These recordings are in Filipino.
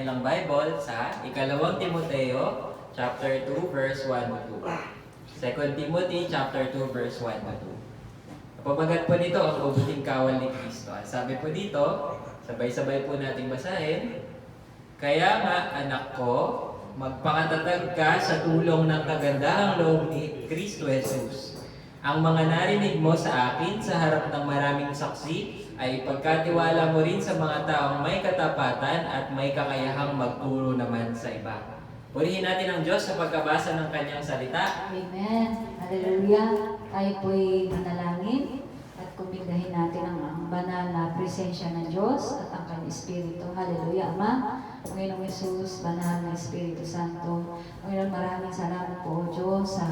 kanilang Bible sa Ikalawang Timoteo, chapter 2, verse 1 to 2. 2 Timothy, chapter 2, verse 1 to 2. Papagat po nito ang mabuting kawal ni Kristo. Sabi po dito, sabay-sabay po nating basahin, kaya nga, anak ko, magpakatatag ka sa tulong ng kagandahang loob ni Kristo Jesus. Ang mga narinig mo sa akin sa harap ng maraming saksi ay ipagkatiwala mo rin sa mga taong may katapatan at may kakayahang magturo naman sa iba. Purihin natin ang Diyos sa pagkabasa ng Kanyang salita. Amen. Hallelujah. Tayo po'y manalangin at kumbindahin natin ang banal na presensya ng Diyos at ang Kanyang Espiritu. Hallelujah, Ama. Panginoong Yesus, banal na Espiritu Santo. Panginoon, maraming salamat po, O Diyos, sa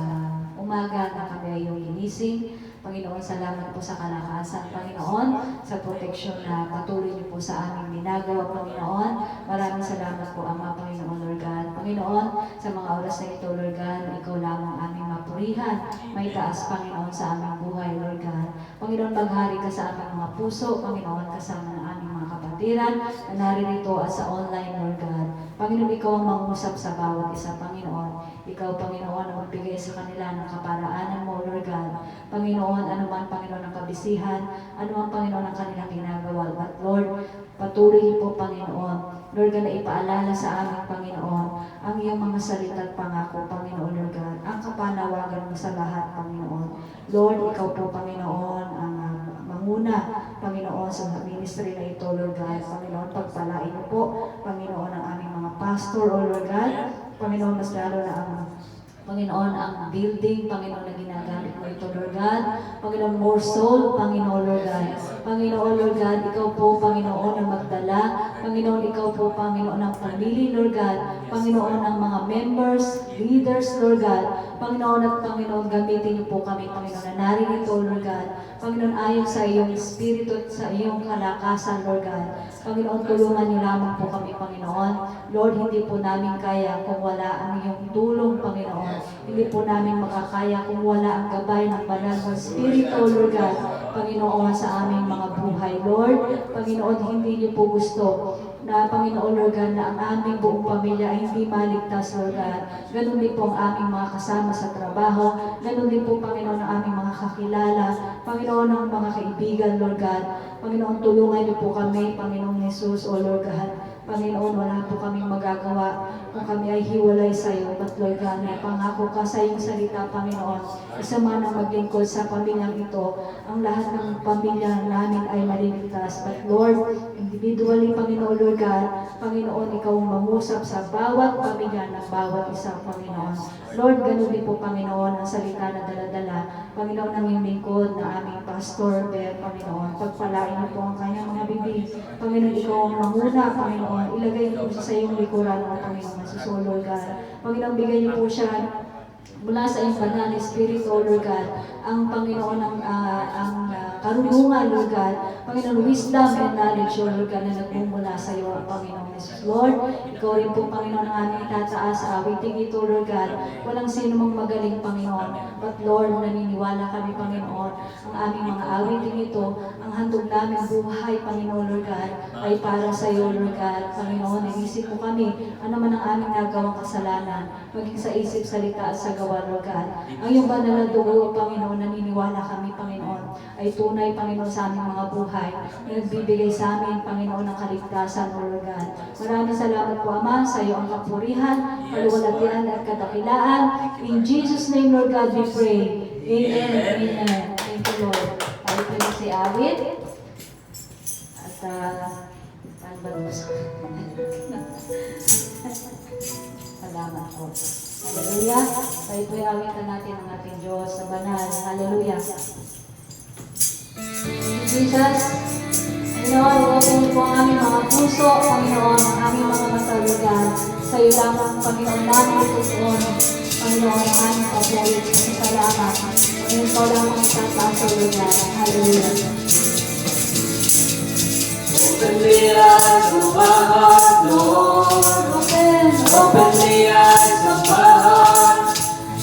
umaga na kami ay iyong ginising. Panginoon, salamat po sa kalakasan, Panginoon, sa proteksyon na patuloy niyo po sa aming ginagawa, Panginoon. Maraming salamat po, Ama, Panginoon, Lord God. Panginoon, sa mga oras na ito, Lord God, ikaw lamang aming mapurihan. May taas, Panginoon, sa aming buhay, Lord God. Panginoon, maghari ka sa aming mga puso, Panginoon, kasama ng aming mga kapatiran na naririto at sa online, Lord God. Panginoon, ikaw ang mangusap sa bawat isa, Panginoon. Ikaw, Panginoon, ang magbigay sa kanila ng kaparaanan mo, Lord God. Panginoon, anuman, Panginoon, ang kabisihan, anuman, Panginoon, ang kanilang ginagawa. But, Lord, patuloy niyo po, Panginoon, Lord God, na ipaalala sa aming, Panginoon, ang iyong mga salita at pangako, Panginoon, Lord God, ang kapanawagan mo sa lahat, Panginoon. Lord, ikaw po, Panginoon, ang manguna, Panginoon, sa ministry na ito, Lord God. Panginoon, pagpalain niyo po, Panginoon, ang aming mga pastor, O Lord God. Panginoon, mas lalo na ang Panginoon, ang building, Panginoon, na ginagamit mo ito, Lord God. Panginoon, more soul, Panginoon, Lord God. Panginoon, Lord God, ikaw po, Panginoon, ang magdala. Panginoon, ikaw po, Panginoon, ang pamili, Lord God. Panginoon, ang mga members, leaders, Lord God. Panginoon at Panginoon, gamitin niyo po kami, Panginoon, na naririto, Lord God. Panginoon, ayon sa iyong espiritu at sa iyong kalakasan, Lord God. Panginoon, tulungan niyo lamang po kami, Panginoon. Lord, hindi po namin kaya kung wala ang iyong tulong, Panginoon. Hindi po namin makakaya kung wala ang gabay ng banal na Espiritu, Lord God. Panginoon, sa aming mga buhay, Lord. Panginoon, hindi niyo po gusto na, Panginoon, Lord God, na ang aming buong pamilya ay hindi maligtas, Lord God. Ganun din po ang aming mga kasama sa trabaho. Ganun din po, Panginoon, ang aming mga kakilala. Panginoon, ang mga kaibigan, Lord God. Panginoon, tulungan niyo po kami, Panginoong Jesus, O Lord God. Panginoon, wala po kaming magagawa kung kami ay hiwalay sa iyo. But Lord God, may pangako ka sa iyong salita, Panginoon. Isa man ang maglingkod sa pamilyang ito, ang lahat ng pamilya namin ay maliligtas. But Lord, individually, Panginoon, Lord God, Panginoon, ikaw ang mangusap sa bawat pamilya ng bawat isang Panginoon. Lord, ganun din po, Panginoon, ang salita na daladala. Panginoon, ang iyong lingkod na aming pastor, Panginoon. Pagpalain niyo po ang kanyang mga bibig. Panginoon, ikaw ang manguna, Panginoon. Ilagay niyo po sa iyong likuran, o Panginoon, nasusulog, God. Panginoon, bigay niyo po siya mula sa iyong banal na Espiritu, Lord God, ang Panginoon, ang karunungan, Lord God, Panginoon, wisdom and knowledge, Lord God, na nagmumula sa iyo, Panginoon Jesus. Lord, ikaw rin po, Panginoon, ang aming itataas sa awiting ito, Lord God. Walang sino mang magaling, Panginoon. But Lord, naniniwala kami, Panginoon, ang aming mga awiting ito, ang handog namin buhay, Panginoon, Lord God, ay para sa iyo, Lord God. Panginoon, inisip mo kami, ano man ang aming nagawang kasalanan, maging sa isip, salita at sa gawa, Lord God. Ang iyong banal na dugo, Panginoon, naniniwala kami, Panginoon, ay tunay, Panginoon, sa aming mga buhay, na nagbibigay sa amin, Panginoon, ng kaligtasan, Lord God. Maraming salamat po, Ama, sa iyo ang kapurihan, kaluwalhatian at kadakilaan. In Jesus' name, Lord God, we pray. Amen. Amen. Thank you, Lord. Tayo po na si Awit. At, paano ba ito? Salamat po. Hallelujah. Tayo po'y awitan natin ang ating Diyos sa banal. Hallelujah. Jesus, Panginoon, open po ang aming mga puso, Panginoon, ang aming mga matalugan. Sa iyo lamang, Panginoon, namin itutuon, Panginoon, ang aming pabulit. Salamat. Panginoon, ikaw lamang itataas sa lugar. Hallelujah. Open the eyes of my heart, Lord. Open the eyes of my heart.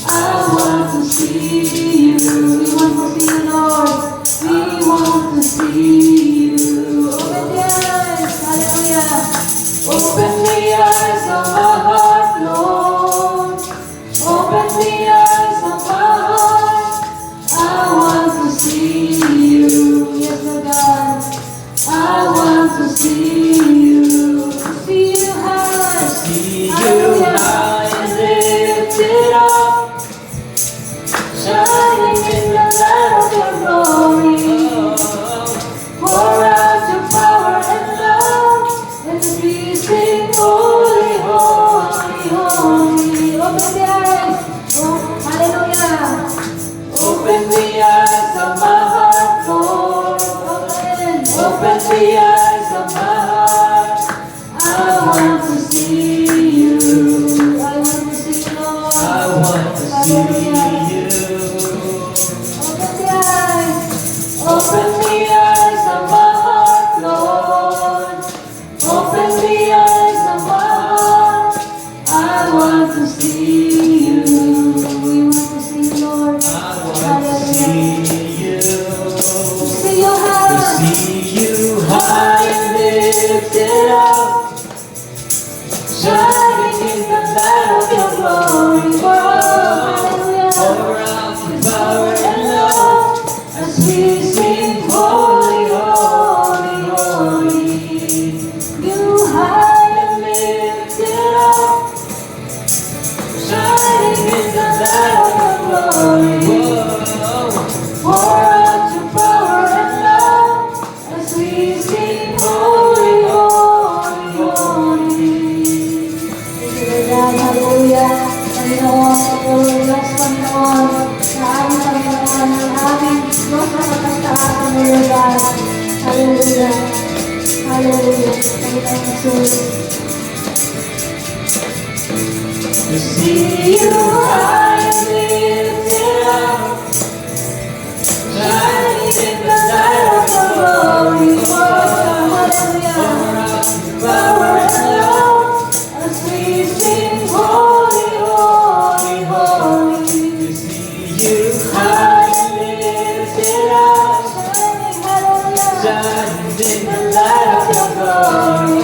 I want to see you. We want to see you, Lord. We want to see you. Open the eyes. Hallelujah. Open the eyes of my heart, Lord. Open the eyes of my heart. I want to see you. Yes, Lord God. I want to see you. See you high. See you Hallelujah. high and Lifted up, shining in the light of your glory. Pour out your power and love, and we sing holy, holy, holy. Open the eyes. Oh, hallelujah. Open the eyes of my heart, Lord. Open the eyes of my heart. I want to see you. I want to see you, Lord. I want to see you. Open the eyes. Open the eyes of my heart, Lord. Open the eyes of my heart. I want to see you. We want to see you, Lord. I want to see you. See your To heart. see you high and Lifted up, shining in the light of your glory. Hallelujah. pour out your power and And love. love, as we sing holy, holy, holy. You high and lifted up, shining in the light of your glory. Pour out your power and love, as we sing holy, holy, holy. Hallelujah. Panginoon, Panginoon, Diyos, Panginoon, sa aming Panginoon, ang aming Diyos na kapagtaatan mo, Lord God. Hallelujah. Hallelujah. Panginoon Jesus. To See you high and lifted up, shining in the light of your glory. Hallelujah. Power and love, as we sing holy, holy, holy. see you High and lifted up, shining, hallelujah, shining in in the light of your glory.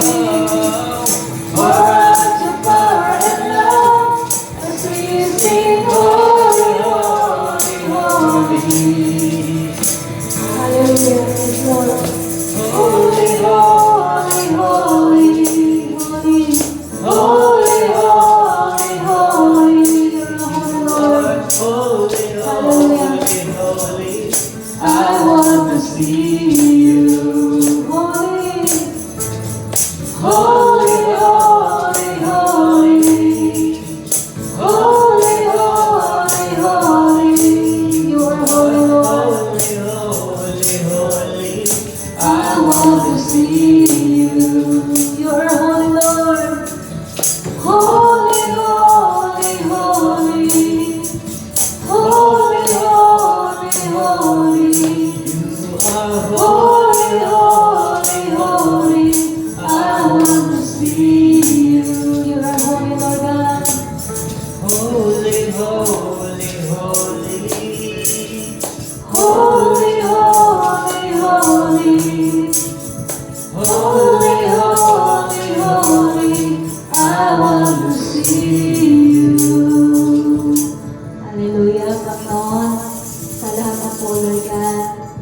Pour out your power and love, as we sing holy, holy, holy. Hallelujah, yes, Lord. Holy, holy, holy, holy, holy, holy, holy. You're the holy Lord. holy, holy, holy. I want to see you. Holy, holy, holy, holy. Holy, holy, holy. You are holy, Lord. Holy, holy, holy. I want to see you. You are holy, Lord. Holy, holy, holy. Holy, holy, holy. You are Holy, holy, holy. I want to see you. You are holy, Lord God. holy, holy, holy. Holy, holy, holy. Holy, holy, holy. I want to see you. Hallelujah, Panginoon. Salamat po, Lord God.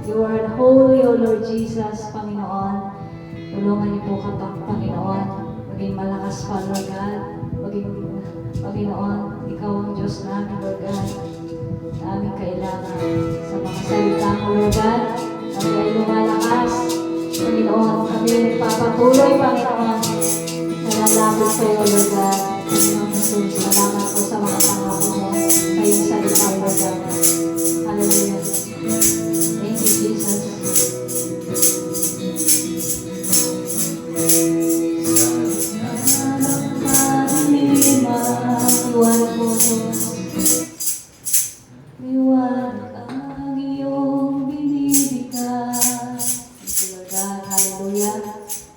You are holy, O Lord Jesus, Panginoon. Tulungan niyo po kapag, Panginoon, maging malakas pa, Lord God. Maging, Panginoon, Ikaw ang Diyos namin, Lord God. Na aming kailangan sa mga salita mo, Lord God. Kami ay lumalakas, Panginoon. Kami ay nagpapatuloy, Panginoon. Nalalapit sa iyo, Lord God. Panginoon Jesus, salamat po sa mga pangako mo sa iyong salita, Lord God. Hallelujah. Thank you, Jesus. Liwanag mo, Diyos. Liwanag ang iyong binibigay. Thank you, Lord God. Hallelujah.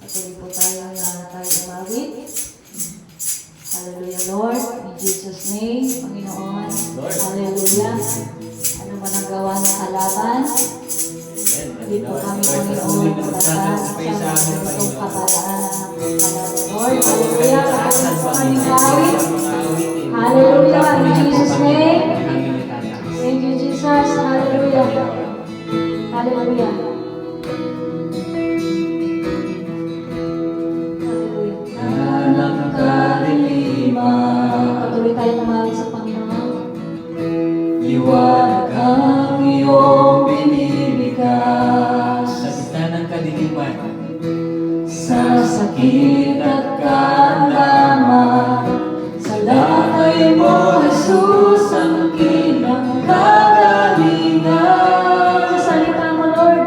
Patuloy po tayo na tayo umawit. Hallelujah, Lord. In Jesus' name, Panginoon. Lord. Hallelujah. Ano man ang gawa ng kalaban? Amen. Hindi po kami, Panginoon, matatag sa ganitong kabalaan ng pangalan. Lord, hallelujah. Pagkakas po kami awit. Hallelujah. In Jesus' name. Thank you, Jesus. Hallelujah. Hallelujah. Alam kaliliman, Patuloy tayo tumawag sa Panginoon. liwanag ang iyong binibigay. Sa gitna ng kadiliman, sa sakit at kaalaman, sa lakay mo, Jesus, ang kinang kagalingan. Sa salita mo, Lord.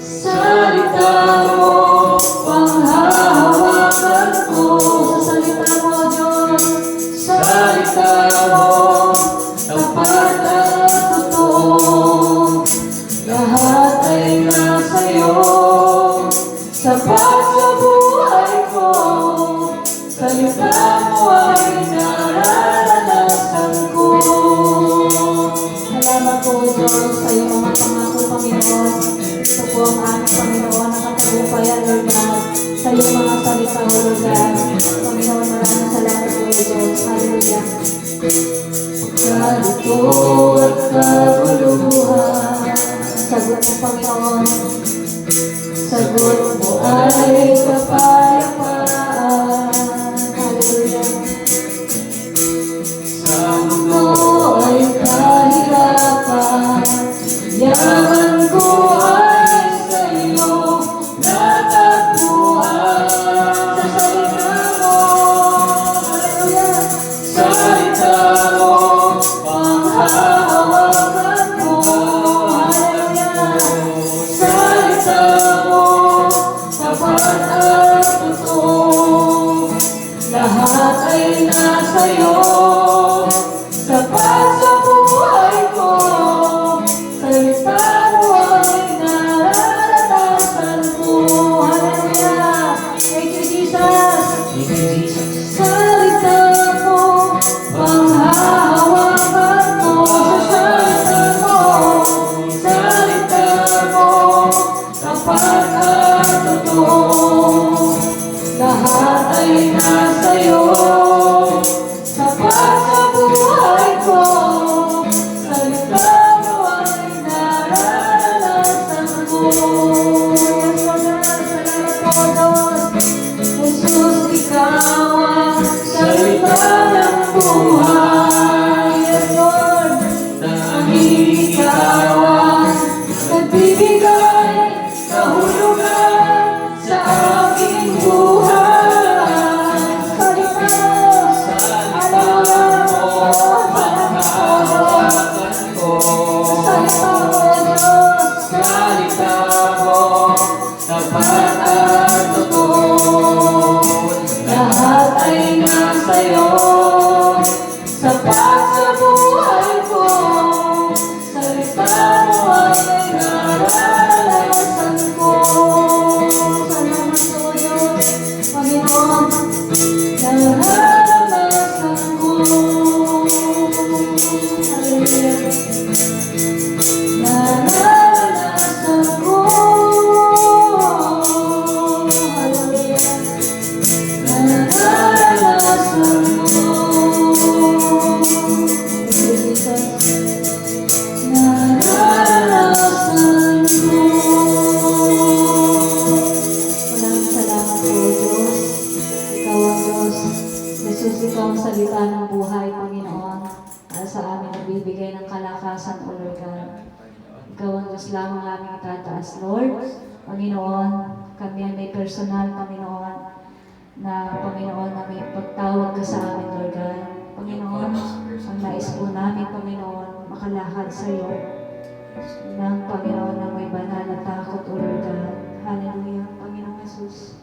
Salita mo, panghahawakan ko. Sa salita mo, Diyos. Salita mo, tapat at totoo. Lahat ay nasa iyo, sapat sa buhay ko. Salita mo ay nararanasan ko. Salamat po, Diyos, sa iyong mga pangako, Panginoon. Ito po ang aming Panginoon, ang katagumpayan, Lord God, sa iyong mga salita, Lord God. Panginoon, maraming salamat po, Diyos. Hallelujah. Pagkalito at kaguluhan, Sagot mo, Panginoon. sagot mo ay kapayapaan. Hallelujah. Sa mundo ay kahirapan, yaman ko ay sa iyo natagpuan. Sa salita mo. Hallelujah. Salita mo, panghahawakan ko. Hallelujah. Salita mo, tapat at totoo. Lahat ay nasa iyo, sapat sa buhay ko. Salita mo ay nararanasan ko. Hallelujah. Thank you, Jesus. Salita mo, panghahawakan ko. Salita mo, tapat at totoo. Lahat ay nasa iyo, sapat sa buhay ko. Salita mo ay nararanasan ko. Yes, Lord God. Salamat po, Lord. Jesus, ikaw ang salita ng buhay. Yes, Lord. Tanging ikaw ang nagbibigay kahulugan sa aking buhay. Salita mo. Salita mo, panghahawakan ko. Salita mo, Diyos. Salita mo, tapat at totoo. Lahat ay nasa iyo, sapat sa buhay ko. Salita mo ay nararanasan ko. Salamat po, Diyos. Panginoon. Nararanasan ko. Hallelujah. Nararanasan ko. Hallelujah. Nararanasan ko. Thank you, Jesus. Nararanasan ko. Maraming salamat po, Diyos. Ikaw ang Diyos. Jesus, ikaw ang salita ng buhay, Panginoon. Para sa amin nagbibigay ng kalakasan, O Lord God. Ikaw ang Diyos lamang aming itataas, Lord. Panginoon, kami ay may personal, Panginoon, na Panginoon na may pagtawag ka sa amin, Lord God. Panginoon, ang nais po namin, Panginoon, makalakad sa iyo ng Panginoon na may banal na takot, O Lord God. Hallelujah, Panginoon Jesus.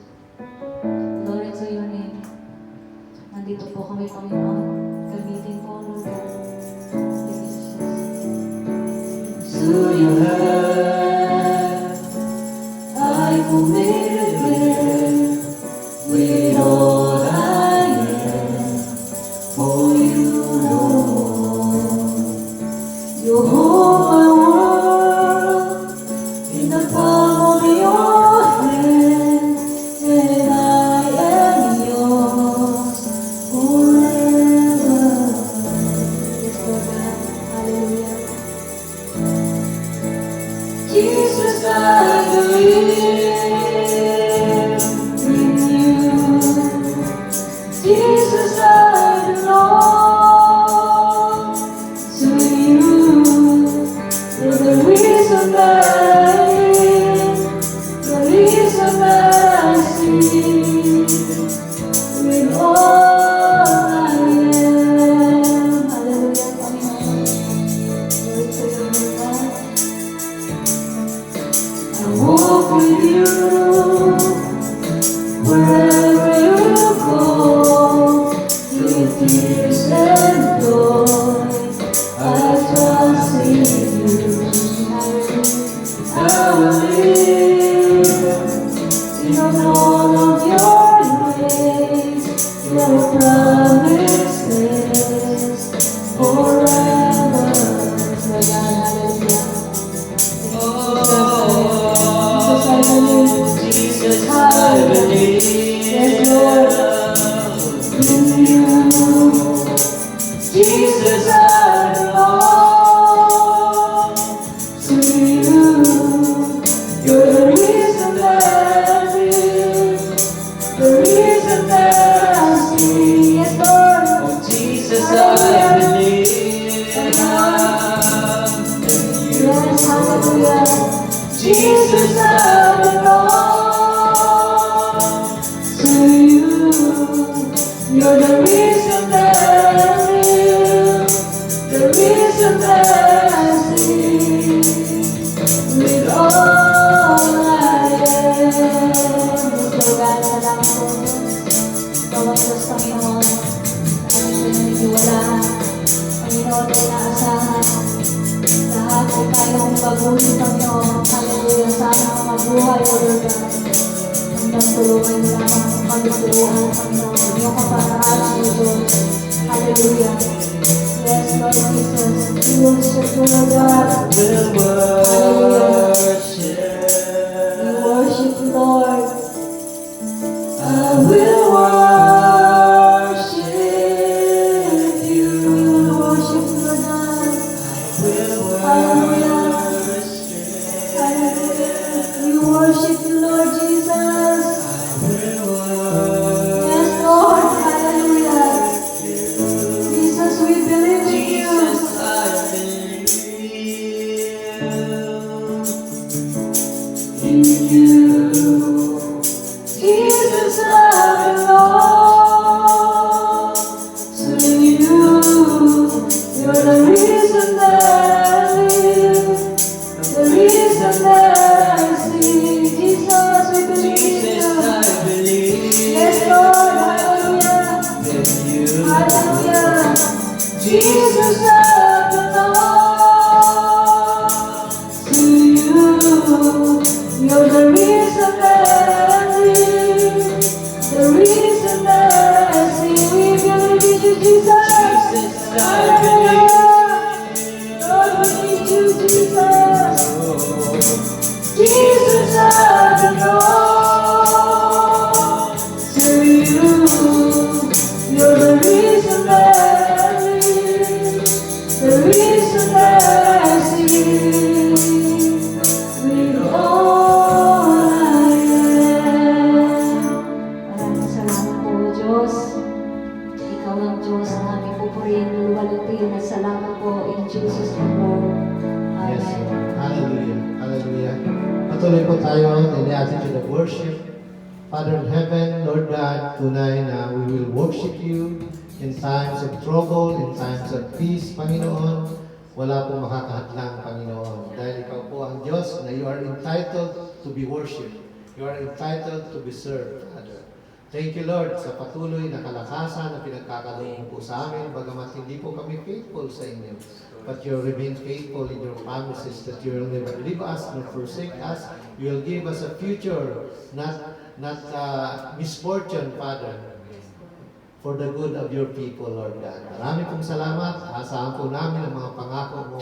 Glory to your name. Nandito po kami, Panginoon. Gamitin po, Lord God. Thank you, Jesus. To your hand I committed with all I am for you, Lord. You hold my world You're the reason that I live, the reason that I sing, with all I am. Gusto God, salamat po. Ikaw ang Diyos, Panginoon. Ang pinaniniwalaan, Panginoon, ay naasahan. Lahat ay kaya mong baguhin, Panginoon. Hallelujah, sa aming mga buhay, O Lord God. Hanggang tulungan mo lamang ang pagtuturuan, Panginoon. Ang iyong kapanaran, O Diyos. Hallelujah. Yes, Lord Jesus. We worship you, Lord God. We worship you, Lord. I will worship you. We will worship you, Lord God. Hallelujah. Hallelujah. We worship you, Lord Jesus. Yes, Lord. Hallelujah. Jesus, we believe in you. In you. Jesus, I belong to you. You're the reason that I live, the reason that I sing. Jesus, we believe in you. Yes, Lord, hallelujah. Hallelujah. Jesus, I belong to you. You're the reason that I live, the reason that I sing. We believe in you, Jesus. Hallelujah. Lord, we need you, Jesus. Jesus, I belong to you. You're the reason that I live, the reason that I sing. With all I am. Maraming salamat po, Diyos. Ikaw ang Diyos na aming pupurihin, luluwalhatihin at salamat po in Jesus' name, Lord. Yes, Amen. Lord. Hallelujah. Hallelujah. Patuloy po tayo in the attitude of worship. Father in heaven, Lord God, tunay na we will worship you in times of trouble, in times of peace, Panginoon. Wala pong makakahadlang, Panginoon. Dahil ikaw po ang Diyos na you are entitled to be worshipped. You are entitled to be served, Father. Thank you, Lord, sa patuloy na kalakasan na pinagkakaloob po sa amin, bagamat hindi po kami faithful sa inyo. But you remain faithful in your promises that you will never leave us nor forsake us. You will give us a future, not misfortune, Father, for the good of your people, Lord God. Marami pong salamat. Asahan po namin ang mga pangako mo,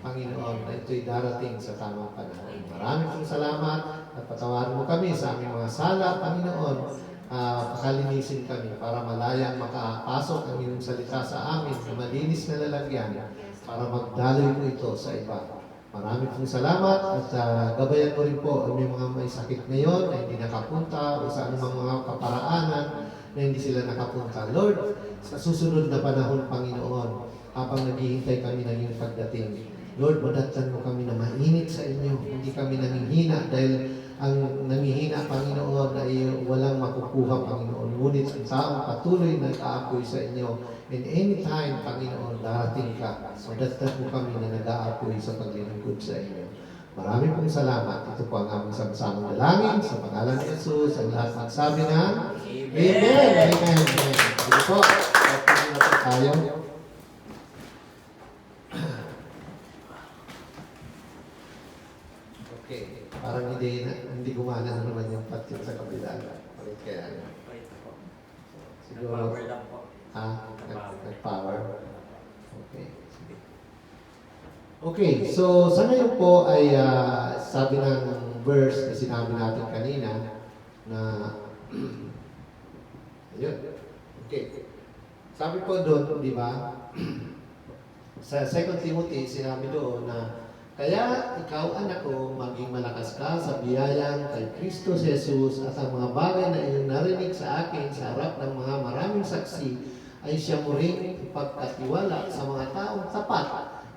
Panginoon, na ito'y darating sa tamang panahon. Marami pong salamat at patawarin mo kami sa aming mga sala, Panginoon. Pakalinisin kami para malayang makapasok ang iyong salita sa amin na malinis na lalagyan para magdaloy mo ito sa iba. Marami pong salamat at gabayan mo rin po ang mga may sakit ngayon na hindi nakapunta o sa anumang mga kaparaanan na hindi sila nakapunta. Lord, sa susunod na panahon, Panginoon, habang naghihintay kami ng iyong pagdating, Lord, madatnan mo kami na mainit sa inyo. Hindi kami nanghihina dahil ang nanghihina, Panginoon, ay walang makukuha, Panginoon. Ngunit ang taong patuloy na nag-aapoy sa inyo. And anytime, Panginoon, darating ka, madatnan mo kami na nag-aapoy sa paglilingkod sa inyo. Maraming pong salamat. Ito po ang aming sama-samang dalangin sa pangalan ni Jesus. Ang lahat magsabi na, Amen! Amen! Amen! Ito po. Patuloy na po tayo. Okay. Parang hindi gumana na naman yung patin sa kabila. Bakit kaya yun? Siguro, Power lang po. nag-power. Okay. Okay, so sa ngayon po ay sabi ng verse na sinabi natin kanina na ayun. Okay. Sabi po doon, di ba? Sa 2 Timothy, sinabi doon na kaya ikaw, anak ko, maging malakas ka sa biyayang kay Kristo Jesus at ang mga bagay na iyong narinig sa akin sa harap ng mga maraming saksi ay siya mo rin ipagkatiwala sa mga taong tapat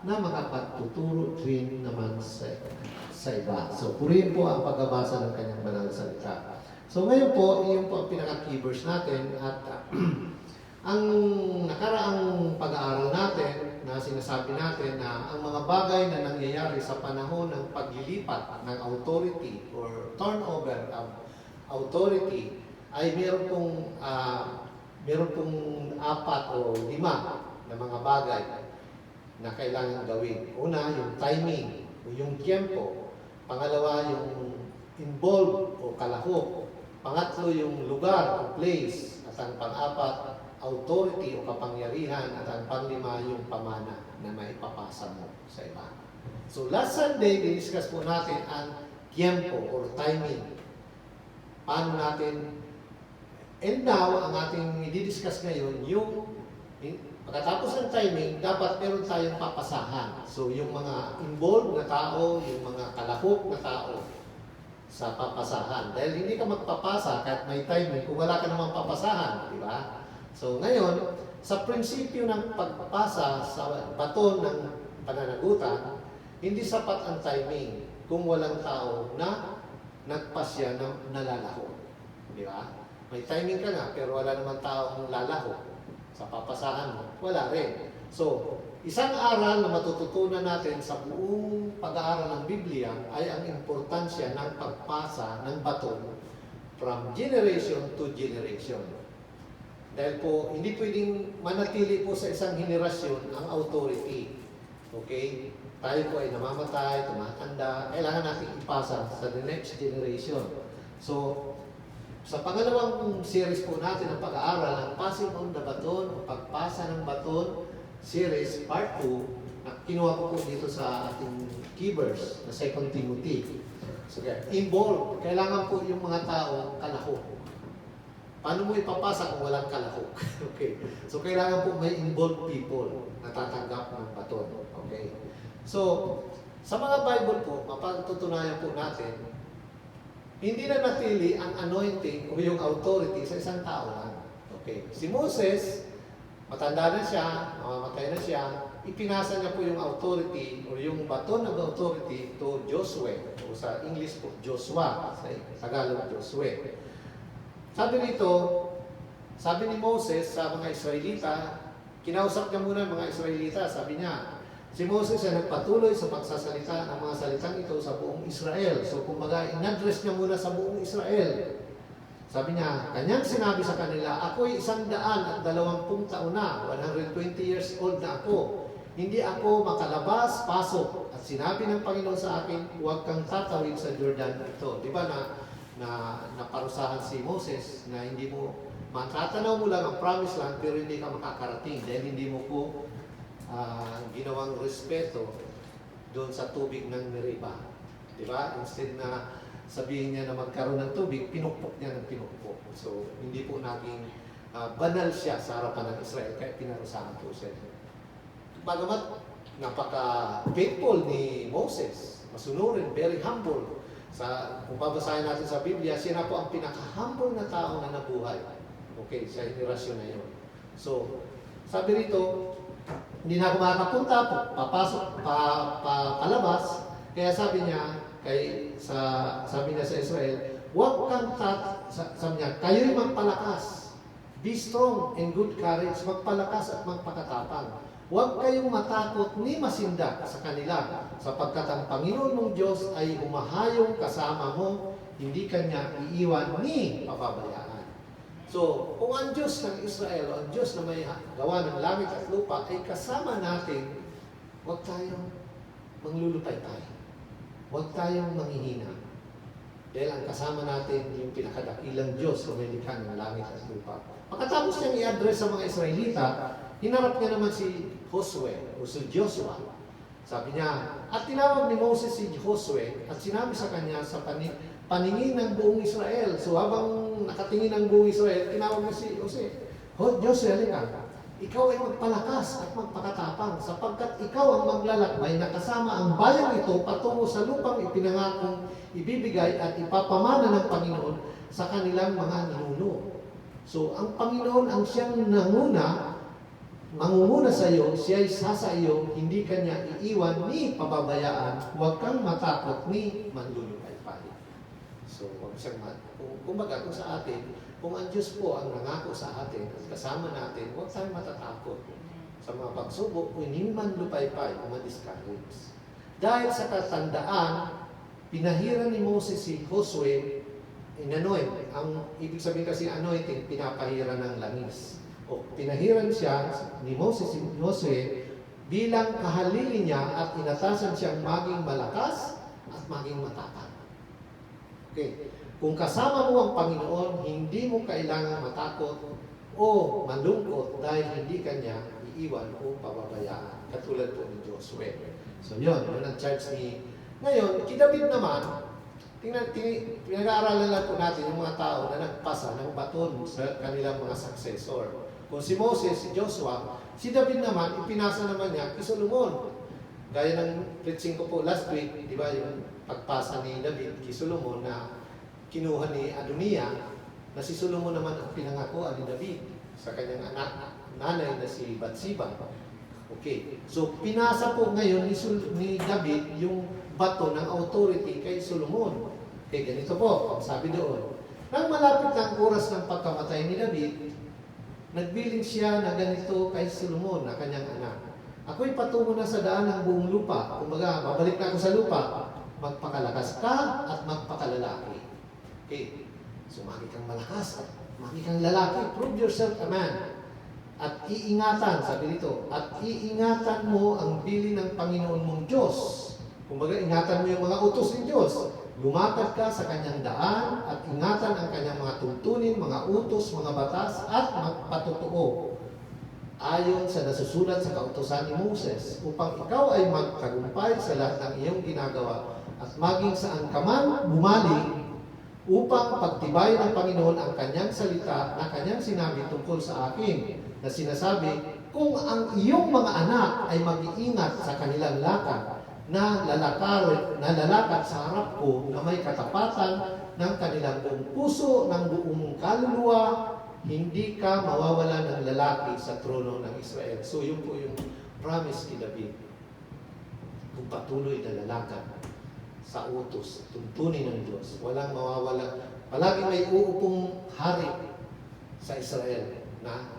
na makapagtuturo rin naman sa iba. So, purihin po ang pagbabasa ng kanyang banal na salita. So ngayon po, iyon po ang pinaka-key verse natin at ang nakaraang pag-aaral natin na sinasabi natin na ang mga bagay na nangyayari sa panahon ng paglilipat ng authority or turnover of authority ay meron pong 4 o 5 na mga bagay na kailangan gawin. Una, yung timing o yung tiempo. Pangalawa, yung involved o kalahok. Pangatlo, yung lugar o place. At ang pang-apat, authority o kapangyarihan. At ang pang-5, yung pamana na maipapasa mo sa iba. So last Sunday, diniscuss po natin ang tiempo or timing. Paano natin, and now, ang ating i-discuss ngayon, yung pagkatapos ng timing, dapat meron tayong papasahan. So yung mga involved na tao, yung mga kalahok na tao sa papasahan. Dahil hindi ka magpapasa kahit may timing kung wala ka namang papasahan, di ba? So ngayon, sa prinsipyo ng pagpapasa sa baton ng pananagutan, hindi sapat ang timing kung walang tao na nagpasya ng nalalaho. Di ba? May timing ka nga, pero wala namang taong lalaho sa papasahan mo. Wala rin. So, isang aral na matututunan natin sa buong pag-aaral ng Biblia ay ang importansya ng pagpasa ng baton from generation to generation. Dahil po, hindi pwedeng manatili po sa isang henerasyon ang authority. Okay? Tayo po ay namamatay, tumatanda, kailangan natin ipasa sa the next generation. So, sa pangalawang series po natin ang pag-aaral ng Passing on the Baton o Pagpasa ng Baton series part 2 na kinuha ko po dito sa ating key verse na 2 Timothy. So, involved. Kailangan po yung mga tao kalahok. Paano mo ipapasa kung walang kalahok? Okay. So, kailangan po may involved people na tatanggap ng baton. Okay. So, sa mga Bible po, mapatutunayan po natin, hindi na natili ang anointing o yung authority sa isang tao lang. Okay. Si Moses, matanda na siya, mamamatay na siya, ipinasa niya po yung authority o yung baton ng authority to Joshua o sa English po Joshua, sa Tagalog Joshua. Sabi ni Moses sa mga Israelita, kinausap niya muna ang mga Israelita, sabi niya, si Moses ay nagpatuloy sa pagsasalita ng mga salitang ito sa buong Israel. So kumbaga, in-address niya muna sa buong Israel. Sabi niya, kanyang sinabi sa kanila, ako'y 120 taon na, 120 years old na ako. Hindi ako makalabas, pasok. At sinabi ng Panginoon sa akin, huwag kang tatawid sa Jordan ito. Di ba na naparusahan si Moses na hindi mo, matatanaw mo lang ang promise land, pero hindi ka makakarating dahil hindi mo po ginawang respeto doon sa tubig ng Meriba. Di ba? Instead na sabihin niya na magkaroon ng tubig, pinukpok niya ng pinukpok. So, hindi po naging banal siya sa harapan ng Israel, kaya pinarusahan po siya. Bagamat napaka-faithful ni Moses, masunurin, very humble. Kung babasahin natin sa Biblia, siya na po ang pinaka-humble na tao na nabuhay. Okay, sa henerasyon na yun. So, sabi rito, hindi na ako makakapunta, papasok, palabas. Kaya sabi niya sa Israel, huwag kang sabi niya, kayo'y magpalakas. Be strong and good courage, magpalakas at magpakatapang. Huwag kayong matakot ni masindak sa kanila, sapagkat ang Panginoon mong Diyos ay humahayong kasama mo, hindi kanya iiwan ni pababayaan. So, kung ang Diyos ng Israel, ang Diyos na may gawa ng langit at lupa, ay kasama natin, huwag tayong manglulupay-tay. Huwag tayong manghihina. Dahil ang kasama natin yung pinakadakilang Diyos na may likha ng langit at lupa. Pagkatapos niyang i-address sa mga Israelita, hinarap niya naman si Josue o si Joshua. Sabi niya, at tinawag ni Moses si Josue at sinabi sa kanya sa paningin ng buong Israel. So habang nakatingin ng buong Israel, tinawag niya si Josue, halika. Ikaw ay magpalakas at magpakatapang sapagkat ikaw ang maglalakbay na kasama ang bayang ito patungo sa lupang ipinangakong ibibigay at ipapamana ng Panginoon sa kanilang mga nanuno. So ang Panginoon ang siyang mangunguna sa iyo, siya ay sasa iyo, hindi kanya iiwan ni pababayaan, huwag kang matakot ni manlulupay-pay. So, huwag siyang kumbaga kung sa atin, kung ang Diyos po ang nangako sa atin at kasama natin, huwag tayong matatakot sa mga pagsubok, kung hindi man lupaypay o ma-discourage. Dahil sa katandaan, pinahiran ni Moses si Josue, inanoint. Ang ibig sabihin kasi anointing, pinapahiran ng langis. O pinahiran siya ni Moses si Josue bilang kahalili niya at inatasan siyang maging malakas at maging matapang. Okay. Kung kasama mo ang Panginoon, hindi mo kailangan matakot o malungkot dahil hindi kanya iiwan o pababayaan. Katulad po ni Joshua. So yun ang charge ni... Ngayon, kidabid naman, pinag-aaralan lang po natin yung mga tao na nagpasa ng baton sa kanilang mga successor. Kung si Moses, si Joshua, si David naman, ipinasa naman niya kay Solomon. Gaya ng preaching ko po last week, di ba, yung pagpasa ni David kay Solomon na kinuha ni Adonia, na si Solomon naman ang pinangakuan ni David sa kanyang anak, nanay na si Bathsheba. Okay. So, pinasa po ngayon ni David yung bato ng authority kay Solomon. Okay, ganito po, ang sabi doon. Nang malapit na ang oras ng pagkamatay ni David, nagbiling siya na ganito kay Solomon, na kanyang anak. Ako'y patungo na sa daan ng buong lupa. Kumbaga, babalik na ako sa lupa. Magpakalakas ka at magpakalalaki. Okay. So, magi kang malakas at magi kang lalaki. Prove yourself a man. At iingatan, sabi dito, at iingatan mo ang bili ng Panginoon mong Diyos. Kumbaga, ingatan mo yung mga utos ng Diyos. Lumakad ka sa kanyang daan at ingatan ang kanyang mga tuntunin, mga utos, mga batas at magpatotoo. Ayon sa nasusulat sa kautosan ni Moses, upang ikaw ay magtagumpay sa lahat ng iyong ginagawa at maging saan ka man bumaling, upang pagtibay ng Panginoon ang kanyang salita na kanyang sinabi tungkol sa akin, na sinasabi, kung ang iyong mga anak ay mag-iingat sa kanilang lakad, na lalakad sa harap ko na may katapatan ng kanilang buong puso, ng buong kaluluwa, hindi ka mawawala ng lalaki sa trono ng Israel. So yun po yung promise kay David. Kung patuloy na lalakad sa utos, tuntunin ng Diyos, walang mawawala. Palagi may uupong hari sa Israel na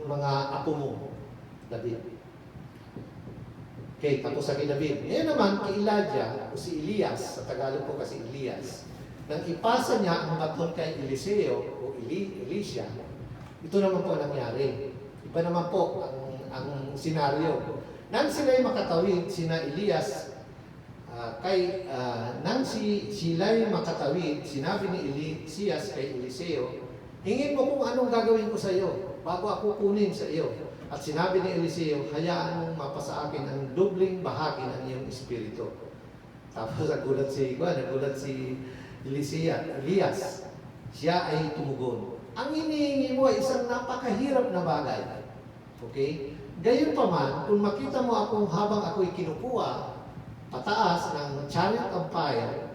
mga apo mo, David. Okay, tapos sa kay David. Ngayon naman, kay Elijah, o si Elias, sa Tagalog po kasi Elias, nang ipasa niya ang baton kay Eliseo, o Elisha, ito naman po ang nangyari. Iba naman po ang senaryo. Nang sila'y makatawid, sina Elias, nang sila'y makatawid, sinabi ni Elias kay Eliseo, hingin mo kung anong gagawin ko sa iyo, bago ako kunin sa iyo. At sinabi ni Eliseo, hayaan mong mapasa akin ang dobling bahagi ng iyong espiritu. Tapos nagulat si Elias. Siya ay tumugon. Ang hinihingi mo ay isang napakahirap na bagay. Okay? Gayon pa man, kung makita mo akong habang ako'y kinukuha, pataas ng chariot of fire,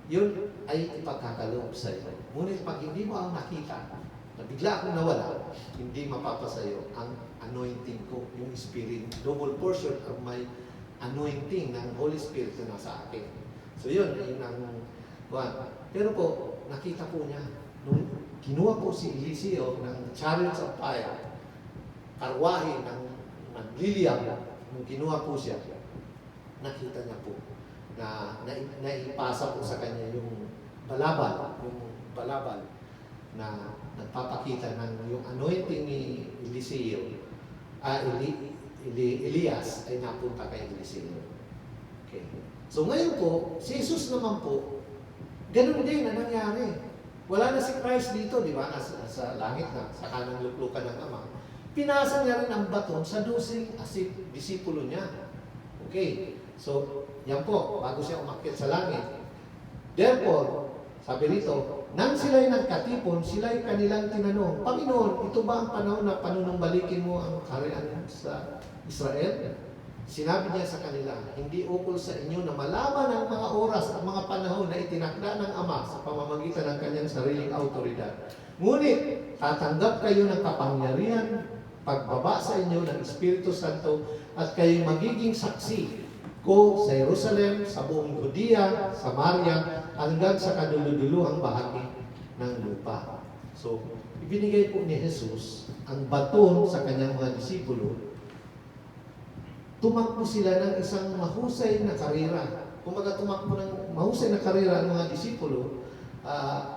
yun ay ipagkakaloob sa iyo. Ngunit pag hindi mo ang nakita, na bigla akong nawala, hindi mapapasayo ang anointing ko, yung Spirit. Double portion of my anointing ng Holy Spirit na nasa akin. So yun ang buwan. Pero po, nakita po niya, nung kinuha po si Eliseo ng chariots of fire, karwahe ng liliyang, nung kinuha po siya, nakita niya po na naipasa po sa kanya yung balabal na nagpapakita ng yung anointing ni Elias ay napunta kay Eliseo. Okay. So ngayon po, si Jesus naman po, ganun din na nangyari. Wala na si Christ dito, di ba? Sa langit na, sa kanang luklukan ng Ama. Pinasa niya rin ang baton sa 12 disipulo niya. Okay. So, yan po, bago siya umakyat sa langit. Therefore, sabi rito, nang sila'y nagkatipon, sila'y kanilang tinanong, Panginoon, ito ba ang panahon na panunumbalikin mo ang kaharian sa Israel? Sinabi niya sa kanila, hindi ukol sa inyo na malaman ang mga oras at mga panahon na itinakda ng Ama sa pamamagitan ng kanyang sariling autoridad. Ngunit, tatanggap kayo ng kapangyarihan, pagbaba sa inyo ng Espiritu Santo, at kayo magiging saksi ko sa Jerusalem, sa buong Judea, Samaria, hanggang sa kaduluduluhang bahagi ng lupa. So, ibinigay po ni Jesus ang baton sa kanyang mga disipulo. Tumakbo sila ng isang mahusay na karera. Kumbaga tumakbo ng mahusay na karera ang mga disipulo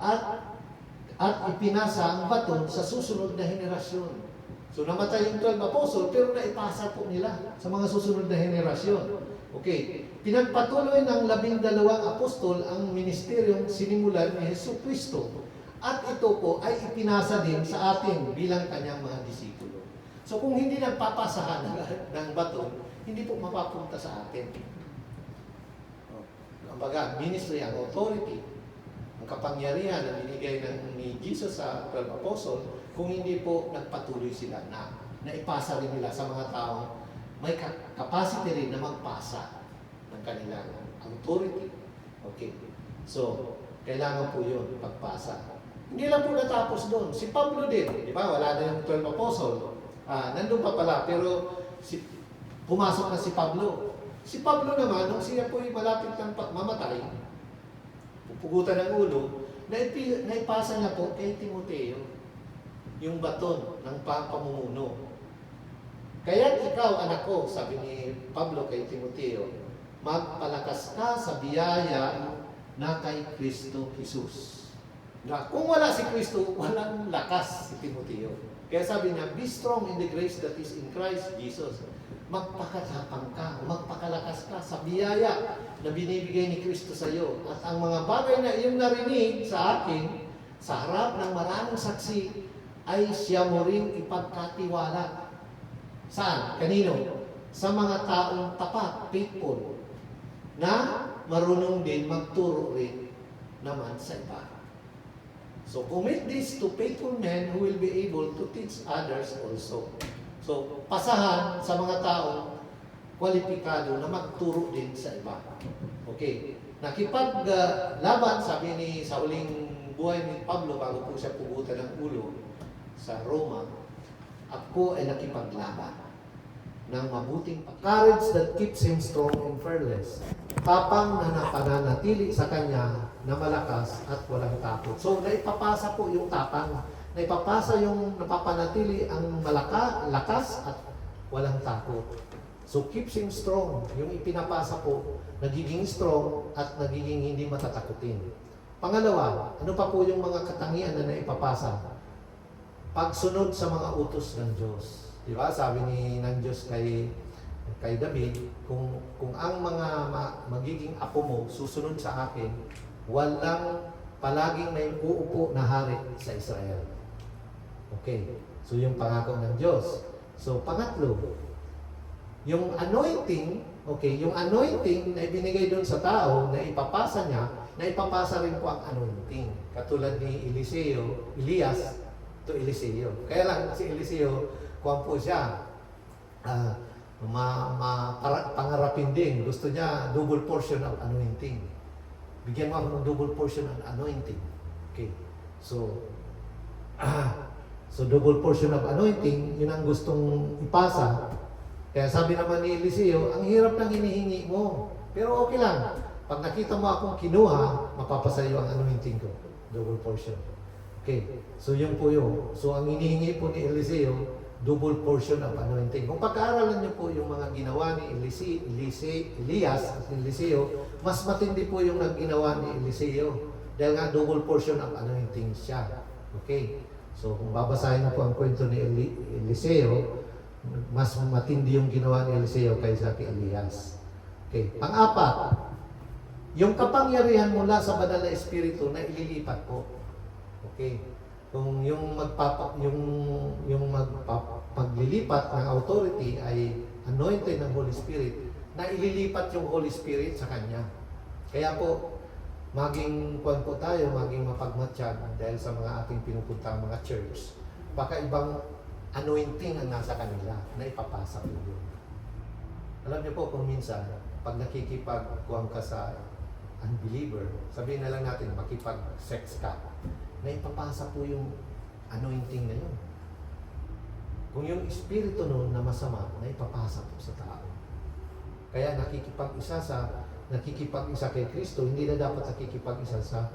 at ipinasa ang baton sa susunod na henerasyon. So namatay yung 12 apostol pero naipasa po nila sa mga susunod na henerasyon. Okay, pinagpatuloy ng 12 apostol ang ministeryong sinimulan ni Jesucristo. At ito po ay ipinasa din sa atin bilang kanyang mga disipulo. So kung hindi nagpapasahan ng baton, hindi po mapapunta sa atin. Kumbaga, ministry, ang authority, ang kapangyarihan na binigay ni Jesus sa 12 apostol, kung hindi po nagpatuloy sila na naipasa rin nila sa mga taong may capacity rin na magpasa ng kanilang authority. Okay. So, kailangan po yun, pagpasa. Hindi lang po natapos doon. Si Pablo din, di ba? Wala na yung 12 apostol. Nandun pa pala, pero pumasok na si Pablo. Si Pablo naman, nung siya po malapit ng mamatay, pupugutan ng ulo, naipasa niya po kay Timoteo yung baton ng pamumuno. Kaya ikaw, anak ko, sabi ni Pablo kay Timoteo, magpalakas ka sa biyaya na kay Kristo Jesus. Na kung wala si Kristo, walang lakas si Timoteo. Kaya sabi niya, be strong in the grace that is in Christ Jesus. Magpakatapang ka, magpakalakas ka sa biyaya na binibigay ni Kristo sa iyo. At ang mga bagay na iyong narinig sa akin, sa harap ng maraming saksi, ay siya mo rin ipagkatiwala. Saan? Kanino? Sa mga taong tapat, faithful, na marunong din magturo rin naman sa iba. So, commit this to faithful men who will be able to teach others also. So, pasahan sa mga taong kwalipikado na magturo din sa iba. Okay. Nakipaglaban, sabi ni sa uling buhay ni Pablo bago po siya pugutan ng ulo sa Roma, ako ay nakipaglaban ng mabuting courage that keeps him strong and fearless. Tapang na napananatili sa kanya na malakas at walang takot. So, naipapasa po yung tapang. Naipapasa yung napapanatili ang lakas at walang takot. So, keeps him strong. Yung ipinapasa po, nagiging strong at nagiging hindi matatakutin. Pangalawa, ano pa po yung mga katangian na naipapasa? Pagsunod sa mga utos ng Diyos. Di ba? Sabi ng Diyos kay David, kung ang mga magiging apo mo susunod sa akin, walang palaging may uupo na hari sa Israel. Okay. So, yung pangako ng Diyos. So, pangatlo, yung anointing, okay, yung anointing na ibinigay doon sa tao, na ipapasa niya, na ipapasa rin po ang anointing. Katulad ni Elias to Eliseo. Kaya lang si Eliseo, kuwan po siya, pangarapin din. Gusto niya double portion of anointing. Bigyan mo ako ng double portion of anointing. Okay. So, double portion of anointing, yun ang gustong ipasa. Kaya sabi naman ni Eliseo, ang hirap ng hinihingi mo. Pero okay lang. Pag nakita mo akong kinuha, mapapasa iyo ang anointing ko. Double portion. Okay. So, yun po yun. So, ang hinihingi po ni Eliseo, double portion of anointing. Kung pag-aaralan niyo po yung mga ginawa ni Elias at Eliseo, mas matindi po yung ginawa ni Eliseo. Dahil nga double portion of anointing siya. Okay? So, kung babasahin niyo po ang kwento ni Eliseo, mas matindi yung ginawa ni Eliseo kaysa kay Elias. Okay. Pang-apat, yung kapangyarihan mula sa banal na espiritu na ililipat po. Okay. Kung yung paglilipat ng authority ay anointed ng Holy Spirit, na ililipat yung Holy Spirit sa Kanya. Kaya po, maging kuwan po tayo, maging mapagmatsyag dahil sa mga ating pinupuntang mga church. Baka ibang anointing ang nasa kanila na ipapasa ko yun. Alam niyo po kung minsan, pag nakikipagkuhan ka sa unbeliever, sabihin na lang natin, makipag-sex ka, na ipapasa po yung anointing na yun. Kung yung espiritu nun na masama, na ipapasa po sa tao. Kaya nakikipag-isa sa nakikipag-isa kay Kristo, hindi na dapat nakikipag-isa sa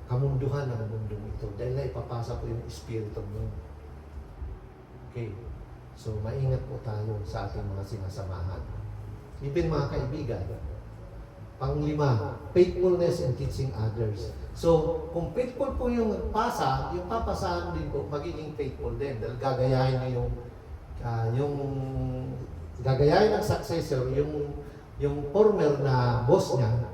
kamunduhan ng mundong ito dahil na ipapasa po yung Espiritu mo. Okay. So, maingat po tayo sa ating mga sinasamahan. Even mga kaibigan, panglima, faithfulness in teaching others. So, kung faithful po yung pasa, yung papasahan din po, magiging faithful din. Dahil gagayahin niyo yung gagayahin ng successor, yung former na boss niya,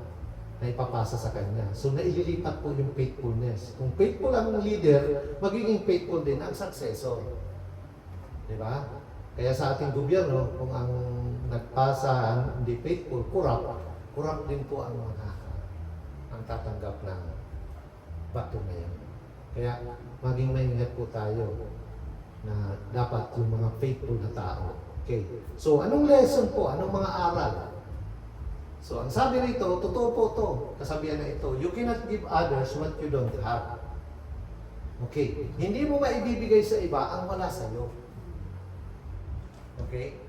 na ipapasa sa kanya. So, naililipat po yung faithfulness. Kung faithful ang leader, magiging faithful din ang successor. Di ba? Kaya sa ating gobyerno, kung ang nagpasa hindi faithful, corrupt din po ang mga ang tatanggap ng bato na yan. Kaya maging maingat po tayo na dapat yung mga faithful na tao. Okay. So, anong lesson po? Anong mga aral? So, ang sabi rito, totoo po to. Kasabihan na ito, you cannot give others what you don't have. Okay. Hindi mo maibibigay sa iba ang wala sa'yo. Okay?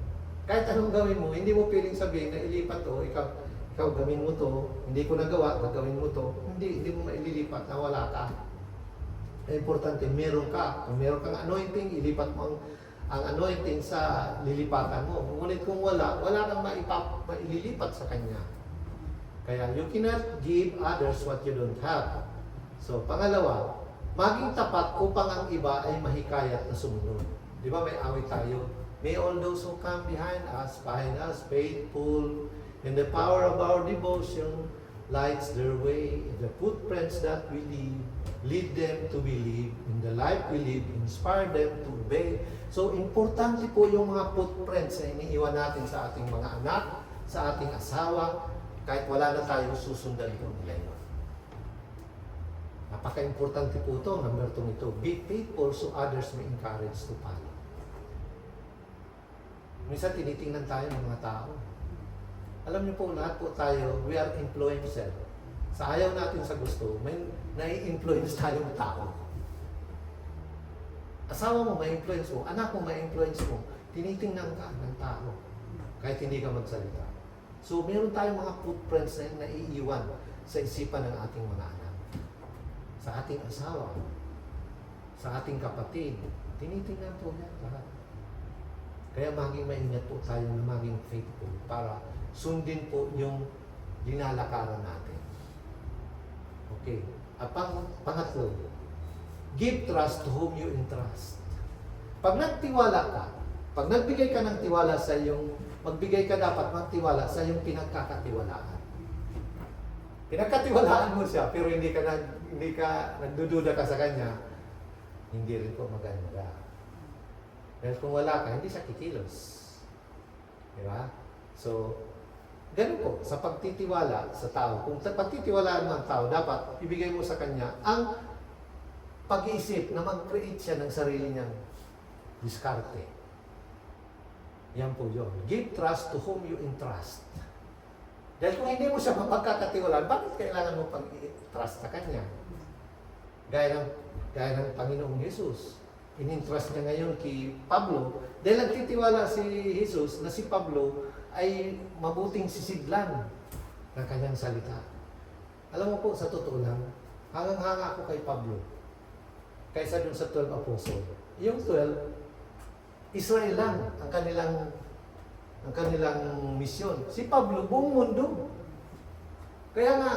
Kahit anong gawin mo, hindi mo piling sabihin na ilipat to, ikaw gawin mo to, hindi ko nagawa, gagawin mo to, hindi mo maililipat na wala ka. Importante, meron ka. Kung meron kang anointing, ilipat mo ang anointing sa lilipatan mo. Ngunit kung wala kang maililipat sa kanya. Kaya you cannot give others what you don't have. So, pangalawa, maging tapat upang ang iba ay mahikayat na sumunod. Di ba may awit tayo? May all those who come behind us, faithful, in the power of our devotion, lights their way, in the footprints that we lead them to believe, in the life we live, inspire them to obey. So, importante po yung mga footprints na iniiwan natin sa ating mga anak, sa ating asawa, kahit wala na tayo susundan po nila yun. Napaka-importante po ito, number 2 ito. Be faithful so others may encourage to follow. Minsan tinitingnan tayo ng mga tao. Alam niyo po, lahat po tayo, we are influencer. Sa ayaw natin sa gusto, may nai-influence tayong tao. Asawa mo, may influence mo. Anak mo, may influence mo. Tinitingnan ka ng tao. Kahit hindi ka magsalita. So, meron tayong mga footprints na naiiwan sa isipan ng ating mga anak. Sa ating asawa. Sa ating kapatid. Tinitingnan po yan lahat. Kaya maging maingat po tayo na maging faithful para sundin po yung linalakaran natin. Okay. At pangatlo, give trust to whom you entrust. Pag nagtiwala ka, pag nagbigay ka ng tiwala sa iyong, magbigay ka dapat magtiwala sa iyong pinagkakatiwalaan. Pinagkatiwalaan mo siya, pero hindi ka nagdududa ka sa kanya, hindi rin po maganda. Dahil kung wala ka, hindi siya kikilos. Di ba? So, ganun po, sa pagtitiwala sa tao. Kung pagtitiwalaan ng tao, dapat ibigay mo sa kanya ang pag-iisip na mag-create siya ng sarili niyang diskarte. Yan po yun. Give trust to whom you entrust. Dahil kung hindi mo siya mapagkakatiwalaan, bakit kailangan mo pag-trust sa kanya? Gaya ng Panginoong Jesus. In-entrust niya ngayon kay Pablo dahil nagtitiwala si Jesus na si Pablo ay mabuting sisidlan ng kanyang salita. Alam mo po, sa totoo lang, hangang-hanga ako kay Pablo kaysa dun sa 12 apostle. Yung 12, Israel lang ang kanilang misyon. Si Pablo, buong mundo. Kaya nga,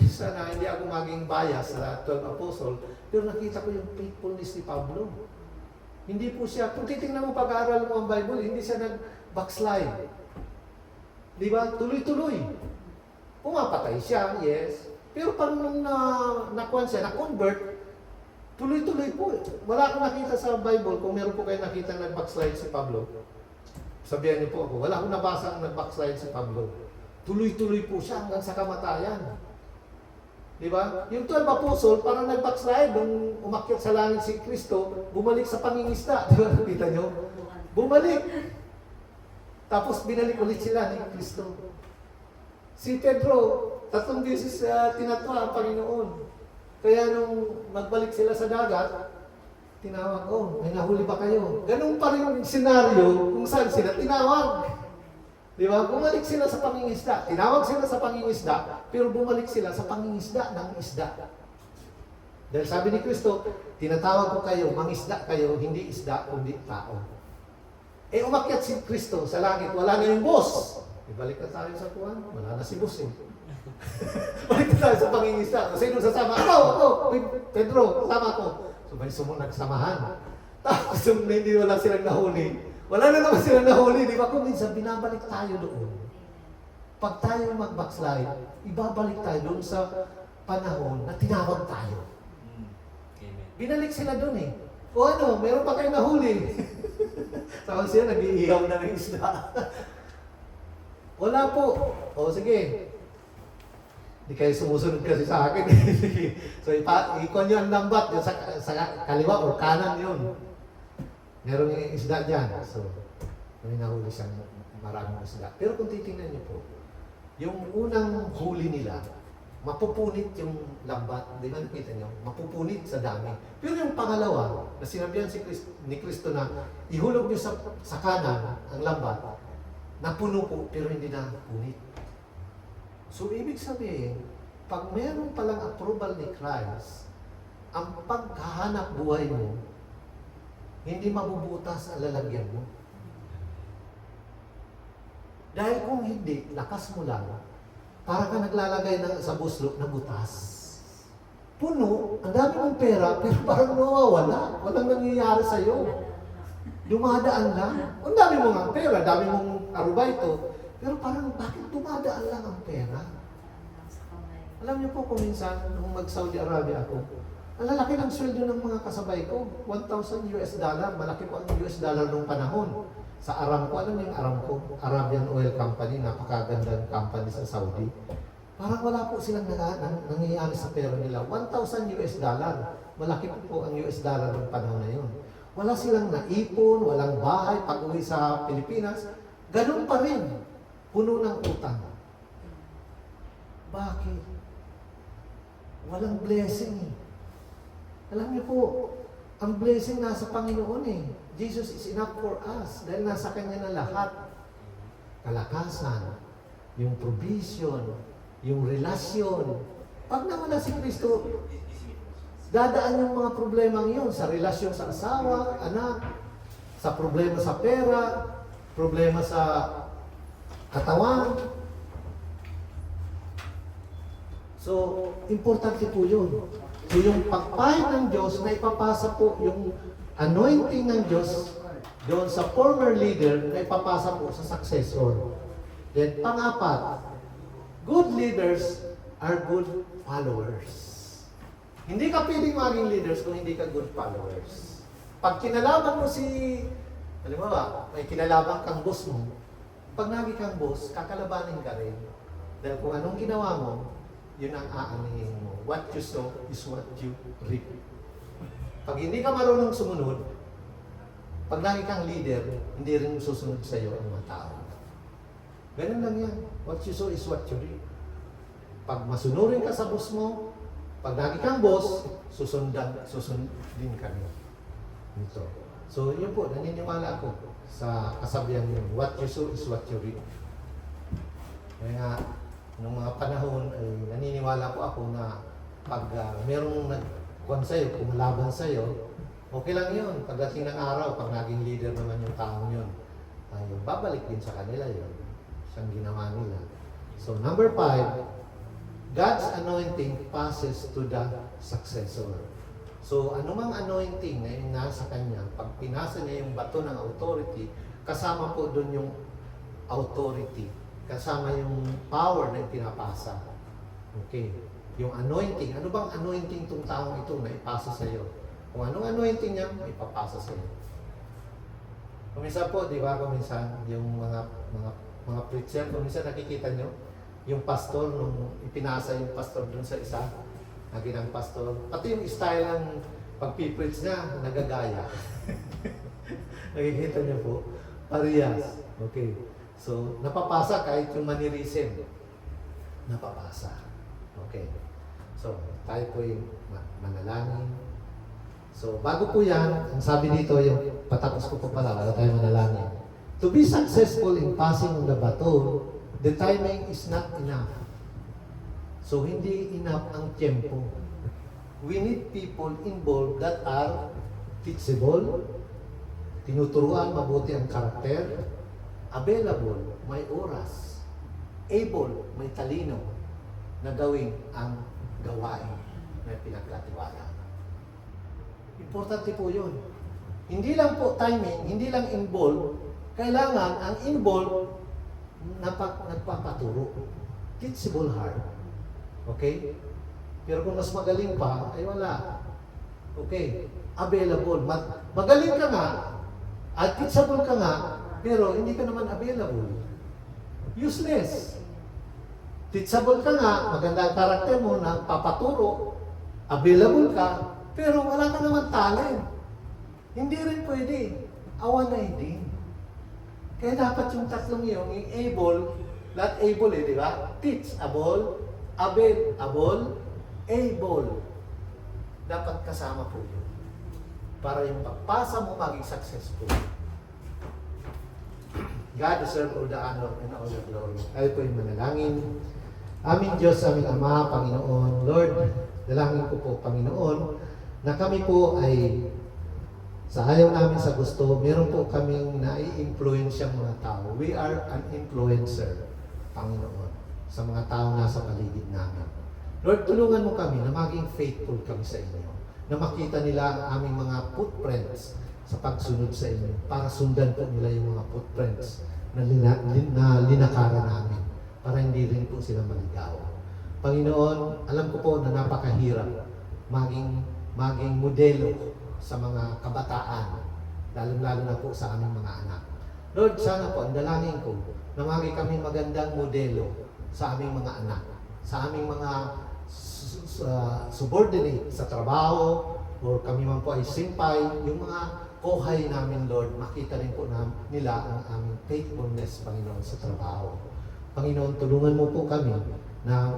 sana hindi ako maging bias sa 12 apostle, pero nakita ko yung faithfulness ni Pablo. Hindi po siya, kung titingnan mo pag-aaral mo ang Bible, hindi siya nag-backslide. Di ba? Tuloy-tuloy. Pumapatay siya, yes. Pero pag nung nakuha siya, na-convert, tuloy-tuloy po. Wala akong nakita sa Bible, kung meron po kayo nakita nag-backslide si Pablo, sabihan niyo po ako, wala akong nabasa ang nag-backslide si Pablo. Tuloy-tuloy po siya hanggang sa kamatayan. Di ba? Yung 12 apostle, parang nag-backslide, nung umakyat sa langit si Kristo, bumalik sa pangingisda. Di ba? Nakita nyo? Bumalik. Tapos binalik ulit sila ni Kristo. Si Pedro, 3 beses tinatwa ang Panginoon. Kaya nung magbalik sila sa dagat, tinawag, may nahuli ba kayo? Ganun pa rin yung senaryo kung saan sila tinawag. Di ba? Bumalik sila sa pangingisda. Tinawag sila sa pangingisda, pero bumalik sila sa pangingisda ng isda. Dahil sabi ni Kristo, tinatawag ko kayo, mangisda kayo, hindi isda, kundi tao. Eh, umakyat si Kristo sa langit, wala na yung boss. Ibalik na tayo sa kuwan, wala na si boss eh. Balik na tayo sa pangingisda. Sino sasama? Ako, Pedro, kasama ko. So, may nagsamahan. Tapos, hindi wala silang nahuli. Wala na naman silang nahuli, di ba? Kung minsan, binabalik tayo doon. Pag tayo mag-backslide, ibabalik tayo doon sa panahon na tinawag tayo. Amen. Binalik sila doon eh. O ano, meron pa kayong nahuli. Saka siya, nag-iihaw na ng isda. Wala po. O sige. Hindi kayo sumusunod kasi sa akin. So, ikon nyo ang lambat. Yung sa kaliwa o kanan yun. Meron yung isda dyan. So, may nahuli siyang maraming isda. Pero kung titingnan niyo po, yung unang huli nila, mapupunit yung lambat. Di ba nakita niyo? Mapupunit sa dami. Pero yung pangalawa, na sinabihan ni Kristo na ihulog niyo sa kanan ang lambat, napuno po, pero hindi na punit. So, ibig sabihin, pag meron palang approval ni Christ, ang paghahanap buhay mo, hindi mabubutas ang lalagyan mo. Dahil kung hindi, lakas mo lang, para ka naglalagay sa buslok na butas. Puno, ang dami mong pera, pero parang nawawala. Walang nangyayari sa'yo. Dumadaan lang. Ang dami mong ang pera, dami mong arubayto, pero parang bakit dumadaan lang ang pera? Alam niyo po kung minsan, nung mag-Saudi Arabia ako, ang lalaki ng sweldo ng mga kasabay ko, $1,000. Malaki po ang US dollar nung panahon. Sa Aramco, alam niyo yung Aramco? Arabian Oil Company, napakagandang company sa Saudi. Parang wala po silang nangyayari sa pera nila. $1,000. Malaki po ang US dollar nung panahon na yun. Wala silang naipon, walang bahay, pag-uwi sa Pilipinas. Ganun pa rin. Puno ng utang. Bakit? Walang blessing eh. Alam niyo po, ang blessing nasa Panginoon eh. Jesus is enough for us dahil nasa Kanya na lahat. Kalakasan, yung provision, yung relasyon. Pag nawala si Kristo, dadaan yung mga problemang yun sa relasyon sa asawa, anak, sa problema sa pera, problema sa katawan. So, importante po yun. So, yung pagpahid ng Diyos na ipapasa po yung anointing ng Diyos doon sa former leader na ipapasa po sa successor. Then, pang-apat, good leaders are good followers. Hindi ka pwedeng maging leaders kung hindi ka good followers. Pag kinalaban mo halimbawa, may kinalaban kang boss mo, pag nagi kang boss, kakalabanin ka rin. Dahil kung anong ginawa mo, yun ang aanihin mo. What you sow is what you reap. Pag hindi ka marunong sumunod, pag lagi kang leader, hindi rin susunod sa iyo ang mga tao. Ganun lang yan. What you sow is what you reap. Pag masunurin ka sa boss mo, pag lagi kang boss, susundin ka niyo. Ito. So, yun po, naniniwala ako sa kasabihan yun. What you sow is what you reap. Kaya nga, noong mga panahon, ay naniniwala po ako na pag merong nagkuhan sa'yo, kumalaban sa'yo, okay lang yun. Pagdating ng araw, pag naging leader naman yung taong yun, ay babalik din sa kanila yun. Siyang ginawa nila. So, number 5, God's anointing passes to the successor. So, anumang anointing na yung nasa kanya, pag pinasa niya yung bato ng authority, kasama po doon yung authority. Kasama yung power na pinapasa. Okay. Yung anointing. Ano bang anointing itong taong ito na ipasa sa iyo? Kung anong anointing niya, ipapasa sa iyo. Kuminsan po, di ba, kuminsan, yung mga preacher, kuminsan nakikita nyo, yung pastor, nung ipinasa yung pastor dun sa isa, naginang pastor, pati yung style ng pag-preach niya, nagagaya. Nakikita nyo po, parehas. Okay. So, napapasa kahit yung mannerism. Napapasa. Okay. So, tayo po yung manalangin. So, bago po yan, ang sabi dito, yung patapos ko po pala, bago tayo manalangin. To be successful in passing on the baton, the timing is not enough. So, hindi enough ang tempo. We need people involved that are teachable, tinuturuan mabuti ang karakter, available, may oras, able, may talino, na gawin ang gawain na pinagkatiwala. Importante po yun. Hindi lang po timing, hindi lang involved, kailangan ang involved nagpapaturo. Teachable heart. Okay? Pero kung mas magaling pa, ay wala. Okay. Available. Magaling ka nga, at teachable ka nga, pero hindi ka naman available. Useless. Teachable ka nga, maganda ang karakter mo, papaturo, available ka, pero wala ka naman talent. Hindi rin pwede. Awan na hindi. Kaya dapat yung tatlong yung able, not able di ba? Teachable, available, able. Dapat kasama po yun. Para yung pagpasa mo maging successful. God deserves all the honor and all the glory. Tayo po yung manalangin. Aming Diyos, aming Ama, Panginoon, Lord, dalangin ko po, Panginoon, na kami po ay sa ayaw namin sa gusto, meron po kaming nai-influensyang mga tao. We are an influencer, Panginoon, sa mga tao nasa paligid namin. Lord, tulungan mo kami na maging faithful kami sa inyo, na makita nila ang aming mga footprints sa pagsunod sa inyo, para sundan po nila yung mga footprints na linakaran namin, para hindi rin po sila maligaw. Panginoon, alam ko po na napakahirap maging modelo sa mga kabataan, lalong-lalo na po sa aming mga anak. Lord, sana po, ang dalangin ko, na maging kami magandang modelo sa aming mga anak, sa aming mga subordinate sa trabaho, or kami man po ay simpay, yung mga kohay namin, Lord, makita rin po nila ang aming faithfulness, Panginoon, sa trabaho. Panginoon, tulungan mo po kami na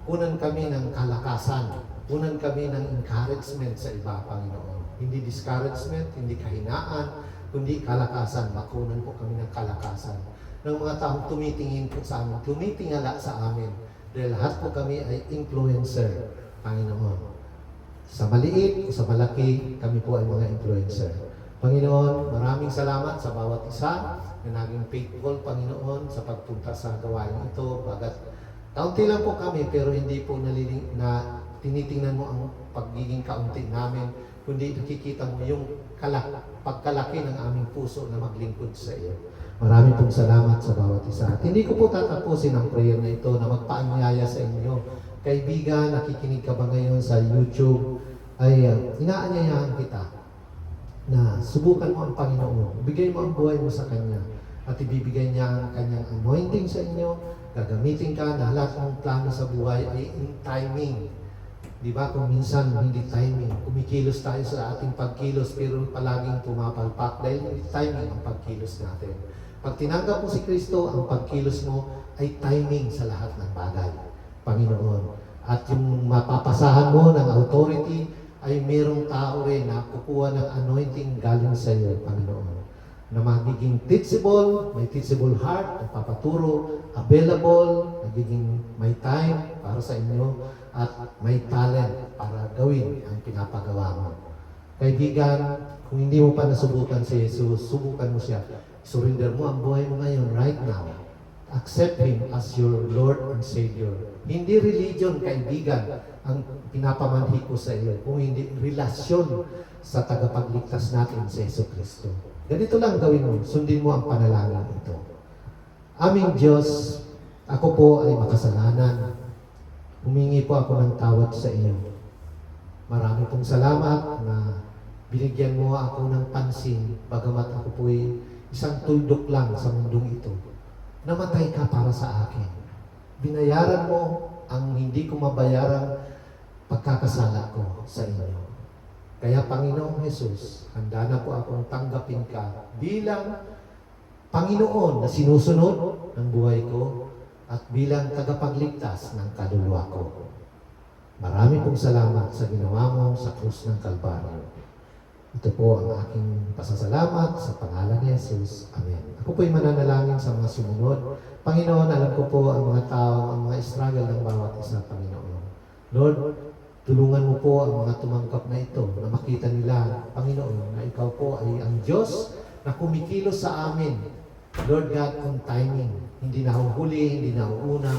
kunan kami ng kalakasan, kunan kami ng encouragement sa iba, Panginoon. Hindi discouragement, hindi kahinaan, kundi kalakasan. Makunan po kami ng kalakasan ng mga taong tumitingin po sa amin, tumitingala sa amin. Dahil lahat po kami ay influencer, Panginoon. Sa maliit o sa malaki, kami po ay mga influencer. Panginoon, maraming salamat sa bawat isa na naging faithful, Panginoon, sa pagpunta sa gawain ito. Bagat kaunti lang po kami, pero hindi po tinitingnan mo ang pagiging kaunti namin, kundi nakikita mo yung pagkalaki ng aming puso na maglingkod sa iyo. Maraming pong salamat sa bawat isa. At hindi ko po tatapusin ang prayer na ito na magpaanyaya sa inyo. Kaibigan, nakikinig ka ba ngayon sa YouTube, ay inaanyayahan kita na subukan mo ang Panginoon. Bigay mo ang buhay mo sa Kanya at ibibigay niya ang Kanyang anointing sa inyo. Gagamitin ka na lahat ng plano sa buhay ay in timing. Di ba? Kung minsan hindi timing, kumikilos tayo sa ating pagkilos pero palaging pumapalpak dahil hindi timing ang pagkilos natin. Pag tinanggap mo si Kristo, ang pagkilos mo ay timing sa lahat ng bagay, Panginoon. At yung mapapasahan mo ng authority ay mayroong tao rin na kukuha ng anointing galing sa iyo, Panginoon. Na magiging teachable, may teachable heart, nagpapaturo, available, nagiging may time para sa inyo, at may talent para gawin ang pinapagawa mo. Kaibigan, kung hindi mo pa nasubukan si Jesus, subukan mo siya. Surrender mo ang buhay mo ngayon, right now. Accept Him as your Lord and Savior. Hindi religion, kaibigan, ang pinapamanhi ko sa iyo, kung hindi relasyon sa tagapagligtas natin si Yesu Kristo. Ganito lang gawin mo, sundin mo ang panalangin ito. Aming Diyos, ako po ay makasalanan. Humingi po ako ng tawad sa iyo. Marami pong salamat na binigyan mo ako ng pansin, bagamat ako po ay isang tuldok lang sa mundong ito. Namatay ka para sa akin. Binayaran mo ang hindi ko mabayarang pagkakasala ko sa inyo. Kaya Panginoong Jesus, handa na po akong tanggapin ka bilang Panginoon na sinusunod ng buhay ko at bilang tagapagligtas ng kaluluwa ko. Marami pong salamat sa ginawa mo sa krus ng Kalbaryo. Ito po ang aking pasasalamat sa pangalan ni Jesus. Amen. Ako po'y mananalangin sa mga sumunod. Panginoon, alam ko po ang mga tao, ang mga struggle ng bawat isa, Panginoon. Lord, tulungan mo po ang mga tumangkap na ito, na makita nila, Panginoon, na ikaw po ay ang Diyos na kumikilos sa amin. Lord God, on timing. Hindi na huli, hindi na una.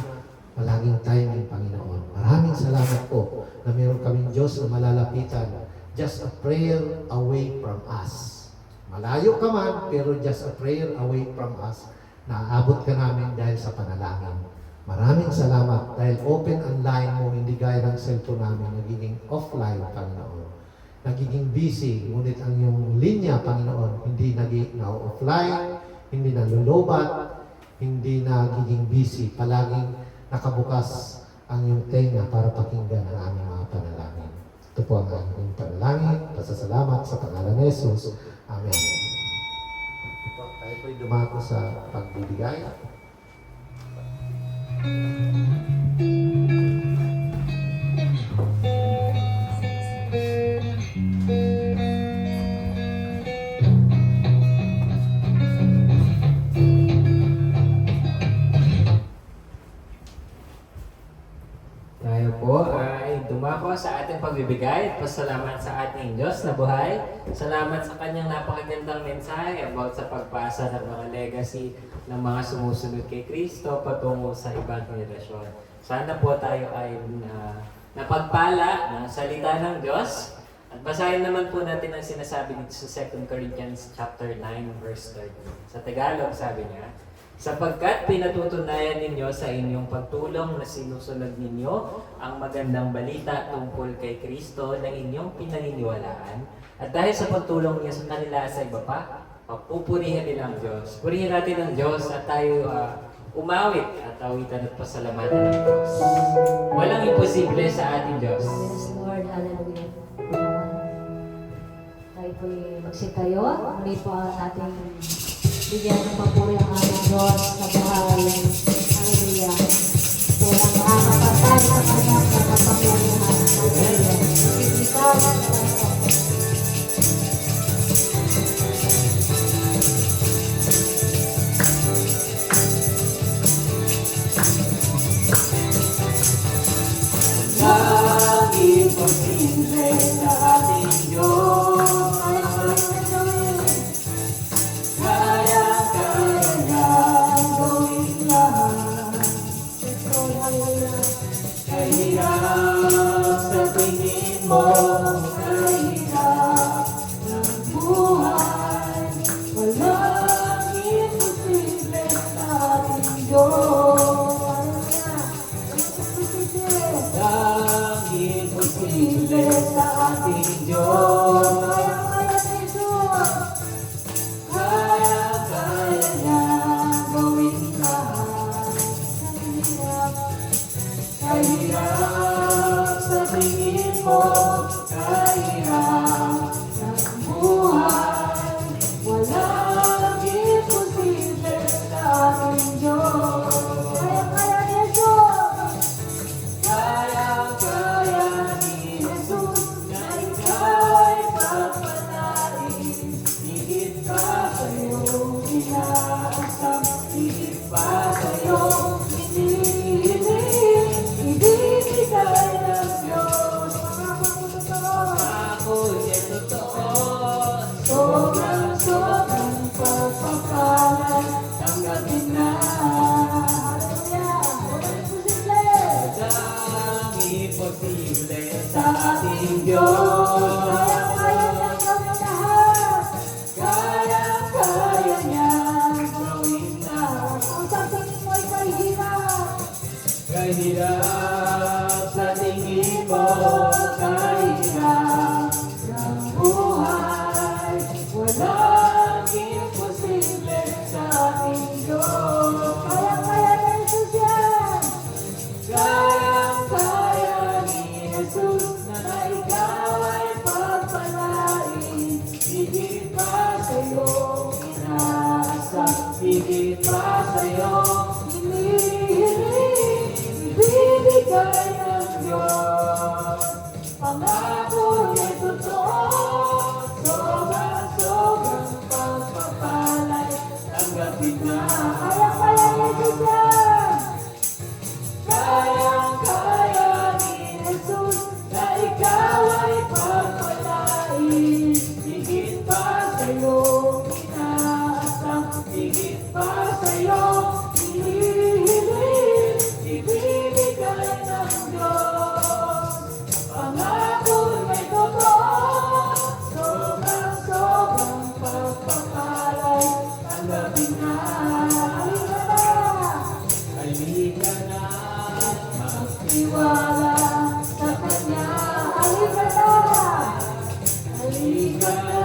Palaging timing, Panginoon. Maraming salamat po na mayroon kaming Diyos na malalapitan. Just a prayer away from us. Malayo ka man, pero just a prayer away from us. Naaabot ka namin dahil sa panalangin. Maraming salamat dahil open ang line mo, hindi gaya ng cellphone namin, nagiging offline, Panginoon. Nagiging busy, ngunit ang iyong linya, Panginoon, hindi nagiging offline, hindi nalulubat, hindi nagiging busy. Palaging nakabukas ang iyong tenga para pakinggan ang aming mga panalangin. Ito po ang aming panalangin, pasasalamat sa pangalan ni Jesus. Amen. Tayo po'y dumako sa pagbibigay. Tayo po ay dumako sa ating pagbibigay at pasalamat sa ating Diyos na buhay. Salamat sa kanyang napakagandang mensahe about sa pagpasa ng mga legacy ng mga sumusunod kay Kristo patungo sa ibang henerasyon. Sana po tayo ay napagpala ng salita ng Diyos. At basahin naman po natin ang sinasabi dito sa 2 Corinthians chapter 9 verse 13. Sa Tagalog sabi niya, sapagkat pinatutunayan ninyo sa inyong pagtulong na sinusunod ninyo ang magandang balita tungkol kay Kristo na inyong pinaniniwalaan. At dahil sa pagtulong niya sa kanila sa iba pa, pupurihin nila ang Diyos. Purihin natin ang Diyos at tayo umawit at awitan at pasalamatan ng Diyos. Walang imposible sa ating Diyos. Yes, Lord. Hallelujah. Tayo po'y magsitayo. Muli po natin bigyan ng papuri ang ating Diyos sa buhay. Hallelujah. Ito lang makakapatay sa kanyang nakapangyarihan. Hallelujah. Ikaw na Imposible sa ating Diyos. Kaya-kaya niya gawin lahat. Kahirap sa tingin mo, kahirap ng buhay. Walang imposible sa ating Diyos. Ang imposible sa ating Diyos. Kaya-kaya niya gawin lahat. Kahirap sa tingin mo, kahirap ng buhay. Walang imposible sa ating Diyos. Kaya-kaya niya Diyos. Kaya-kaya ni Jesus na ikaw ay pagpanain. Higit pa sa'yo inaasam, higit pa sa'yo hinihiling. Ibibigay ng Diyos. Ako'y totoo. Sobrang pagpapalay. Tanggapin na. Imposible sa ating Diyos. Kaya-kaya niya gawin lahat. Ang sa tingin mo ay kahirap. Kahirap sa tingin mo, kahirap ng buhay. Walang imposible sa ating Diyos. Kaya-kaya ni Jesus yan. Kaya-kaya ni Jesus na ikaw ay pagpalain. Higit pa sa'yo inaasam, higit pa sa'yo hinihiling. Ibibigay ng Diyos. Pangako niya totoo. gitna. Kaya ni Jesus. Kayang-kaya ni Jesus na ikaw ay pagpalain. Higit pa sa'yo inaasam, higit pa sa'yo hinihiling. Ibibigay ng Diyos, pangako'y may totoo. Sobrang pagpapalay, tanggapin na. Halika na, magtiwala sa Kanya. Halika na, halika na,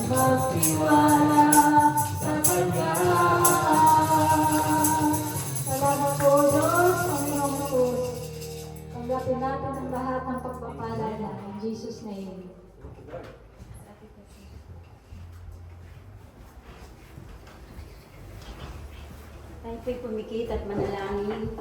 magtiwala sa Kanya. Salamat po, Diyos, Panginoong Jesus. Tanggapin natin ang lahat ng pagpapala niya. In Jesus' name. Tayo po'y pumikit at manalangin.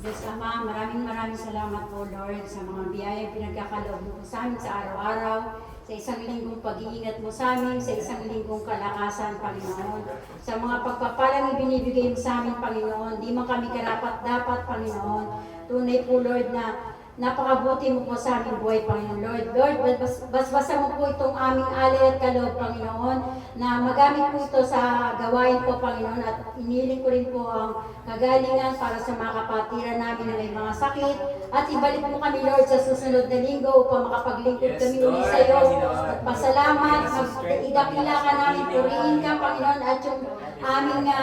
Diyos Ama, maraming salamat po, Lord, sa mga biyayang pinagkakaloob mo sa amin sa araw-araw, sa isang linggong pag-iingat mo sa amin, sa isang linggong kalakasan, Panginoon. Sa mga pagpapalang ibinibigay mo sa amin, Panginoon, di man kami karapat-dapat, Panginoon. Tunay po, Lord, na napakabuti mo po sa aming buhay, Panginoon. Lord, basbasa mo po itong aming alay at kaloob, Panginoon, na magamit po ito sa gawain po, Panginoon, at iniling ko rin po ang kagalingan para sa mga kapatiran namin na may mga sakit, at ibalik mo kami, Lord, sa susunod na linggo upang makapaglingkod kami uli sa iyo. At pasalamat, idakila ka namin, purihin ka, Panginoon, at yung aming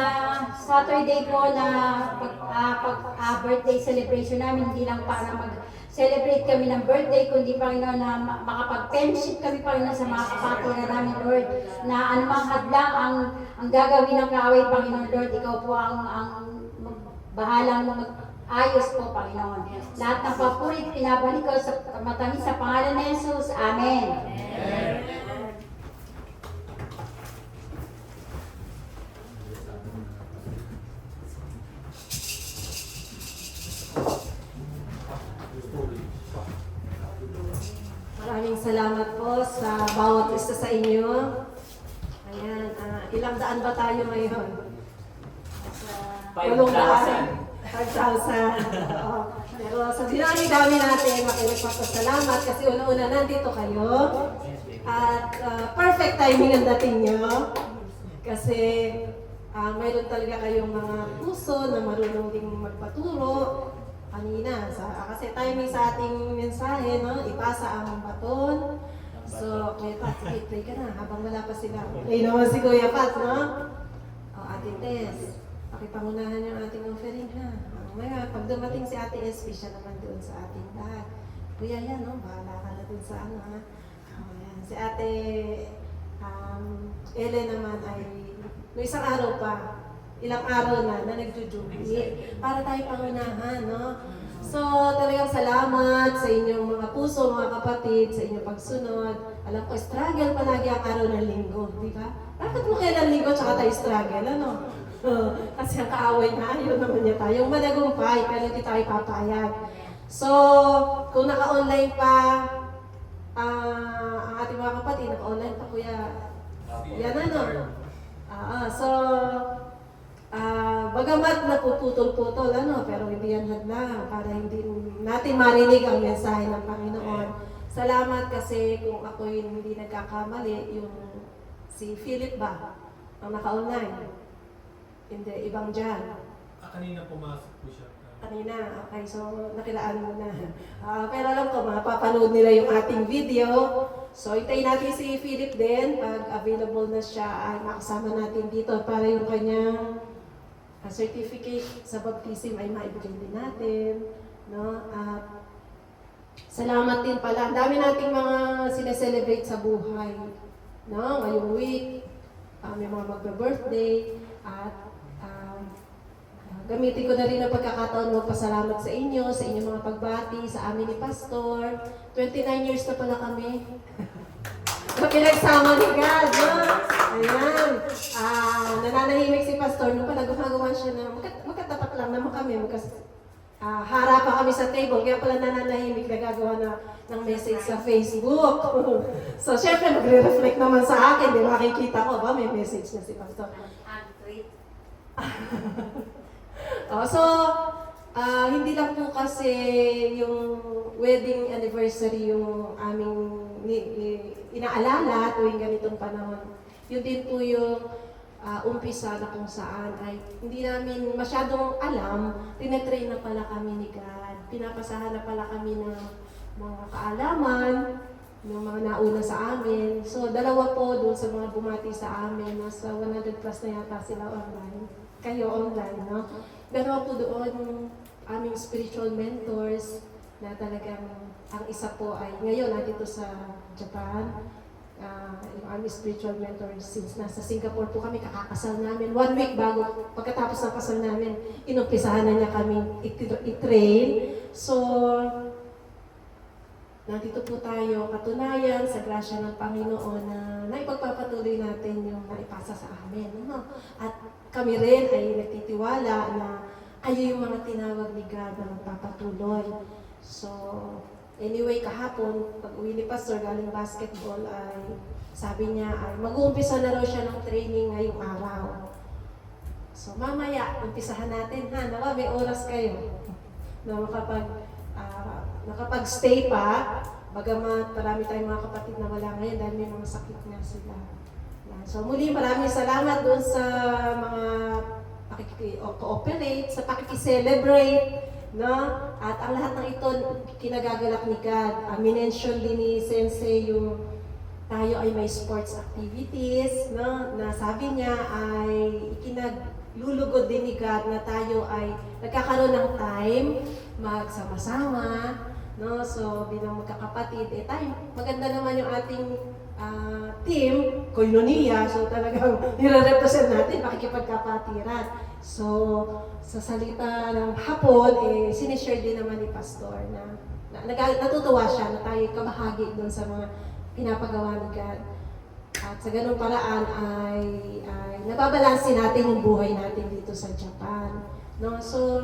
Saturday po na birthday celebration namin, hindi lang para celebrate kami ng birthday, kundi Panginoon na makapag-penship kami Panginoon sa mga kapatiran namin, Lord, na anumang hadlang ang gagawin ng kaaway, Panginoon, Lord, ikaw po ang bahalang mag-ayos po, Panginoon. Lahat ng papurit, pinabalik ko sa matamis sa pangalan ni Jesus. Amen. Maraming salamat po sa bawat isa sa inyo. Ayan, ilang daan ba tayo ngayon? 5,000. 5,000. Oo. Pero sa dinami-dami natin, makipagpasalamat kasi una-una nandito kayo. At perfect timing ang dating nyo. Kasi mayroon talaga kayong mga puso na marunong ding magpaturo. Kanina, kasi timing sa ating mensahe, no? Ipasa ang baton. So, Kuya Pat, sige, pray ka na habang wala pa sila. Pray naman si Kuya Pat, no? O, Ate Tess, pakipangunahan yung ating offering, ha? Ngayon, pag dumating si Ate SP, siya naman doon sa ating lahat. Kuya, yan, no? Bahala ka na doon sa ano, ha? O, yan. Si Ate Ellen naman ay, no isang araw pa, ilang araw na nagjujubilee para tayo pangunahan, no? So, talagang salamat sa inyong mga puso, mga kapatid, sa inyong pagsunod. Alam ko, struggle palagi ang araw ng linggo, di ba? Bakit mo kailan linggo tsaka tayo struggle, ano? Kasi ang kaaway na, yun naman niya tayo. Yung managumpay, pero hindi tayo papayag. So, kung naka-online pa, ang ating mga kapatid, naka-online pa, Kuya. Yan ano? So, bagamat napuputol-putol, pero hindi yan hadlang para hindi natin marinig ang mensahe ng Panginoon. Salamat kasi kung ako'y hindi nagkakamali, yung si Philip ba, ang naka-online. Hindi, ibang dyan. Kanina pumasok po siya. Kanina, okay, so nakilaan mo na. Pero alam ko, mapapanood nila yung ating video. So, itayin natin si Philip din. Pag available na siya, ay makasama natin dito para yung kanyang certificate sa baptism ay maibigay din natin. No? At salamat din pala. Ang dami nating mga sineselebrate sa buhay. No? Ngayong week, may mga magbe-birthday. At gamitin ko na rin ang pagkakataon magpasalamat sa inyo, sa inyong mga pagbati, sa amin ni Pastor. 29 years na pala kami. Pinagsama ni God, no? Ayan. Nananahimik si Pastor. Nung pala gumagawa siya na, magkatapat lang naman kami. Harapan kami sa table. Kaya pala nananahimik na gagawa ng message sa Facebook. So, syempre, magre-reflect naman sa akin. Di makikita ko ba, may message na si Pastor. favorite. So, hindi lang po kasi yung wedding anniversary yung aming inaalala tuwing ganitong panahon. Yun din po yung umpisa na kung saan ay hindi namin masyadong alam, tinetrain na pala kami ni God. Pinapasahan na pala kami ng mga kaalaman, ng mga nauna sa amin. So, dalawa po doon sa mga bumati sa amin. Nasa 100 plus na yata sila online. Kayo online, no? Dalawa po doon yung aming spiritual mentors na talagang ang isa po ay ngayon nandito sa Japan. Yung aming spiritual mentor since nasa Singapore po kami, kakakasal namin. 1 week bago, pagkatapos ng kasal namin, inumpisahan na niya kami i-train. So, nandito po tayo, katunayan sa grasya ng Panginoon na naipagpapatuloy natin yung naipasa sa amin. No? At kami rin ay nagtitiwala na kayo yung mga tinawag ni God na magpapatuloy. So, anyway, kahapon, pag uwi ni Pastor galing basketball ay sabi niya ay mag-uumpisa na raw siya ng training ngayong araw. So mamaya, umpisahan natin ha. Nawa, may oras kayo na makapag-stay pa. Bagamat marami tayong mga kapatid na wala ngayon dahil may mga sakit nga sila. So muli, maraming salamat doon sa mga pakiki-cooperate, sa pakiki-celebrate. No? At ang lahat ng ito, kinagagalak ni God. Minention din ni Sensei yung tayo ay may sports activities, no? Na sabi niya ay ikinaglulugod din ni God na tayo ay nagkakaroon ng time magsama-sama, no? So bilang magkakapatid, tayo, maganda naman yung ating team, koinonia, so talagang nire-represent natin, makikipagkapatiran. So, sa salita ng hapon, sinishare din naman ni Pastor na natutuwa siya na tayo kabahagi doon sa mga pinapagawa ni God. At sa ganung paraan ay nababalansin natin yung buhay natin dito sa Japan. No? So,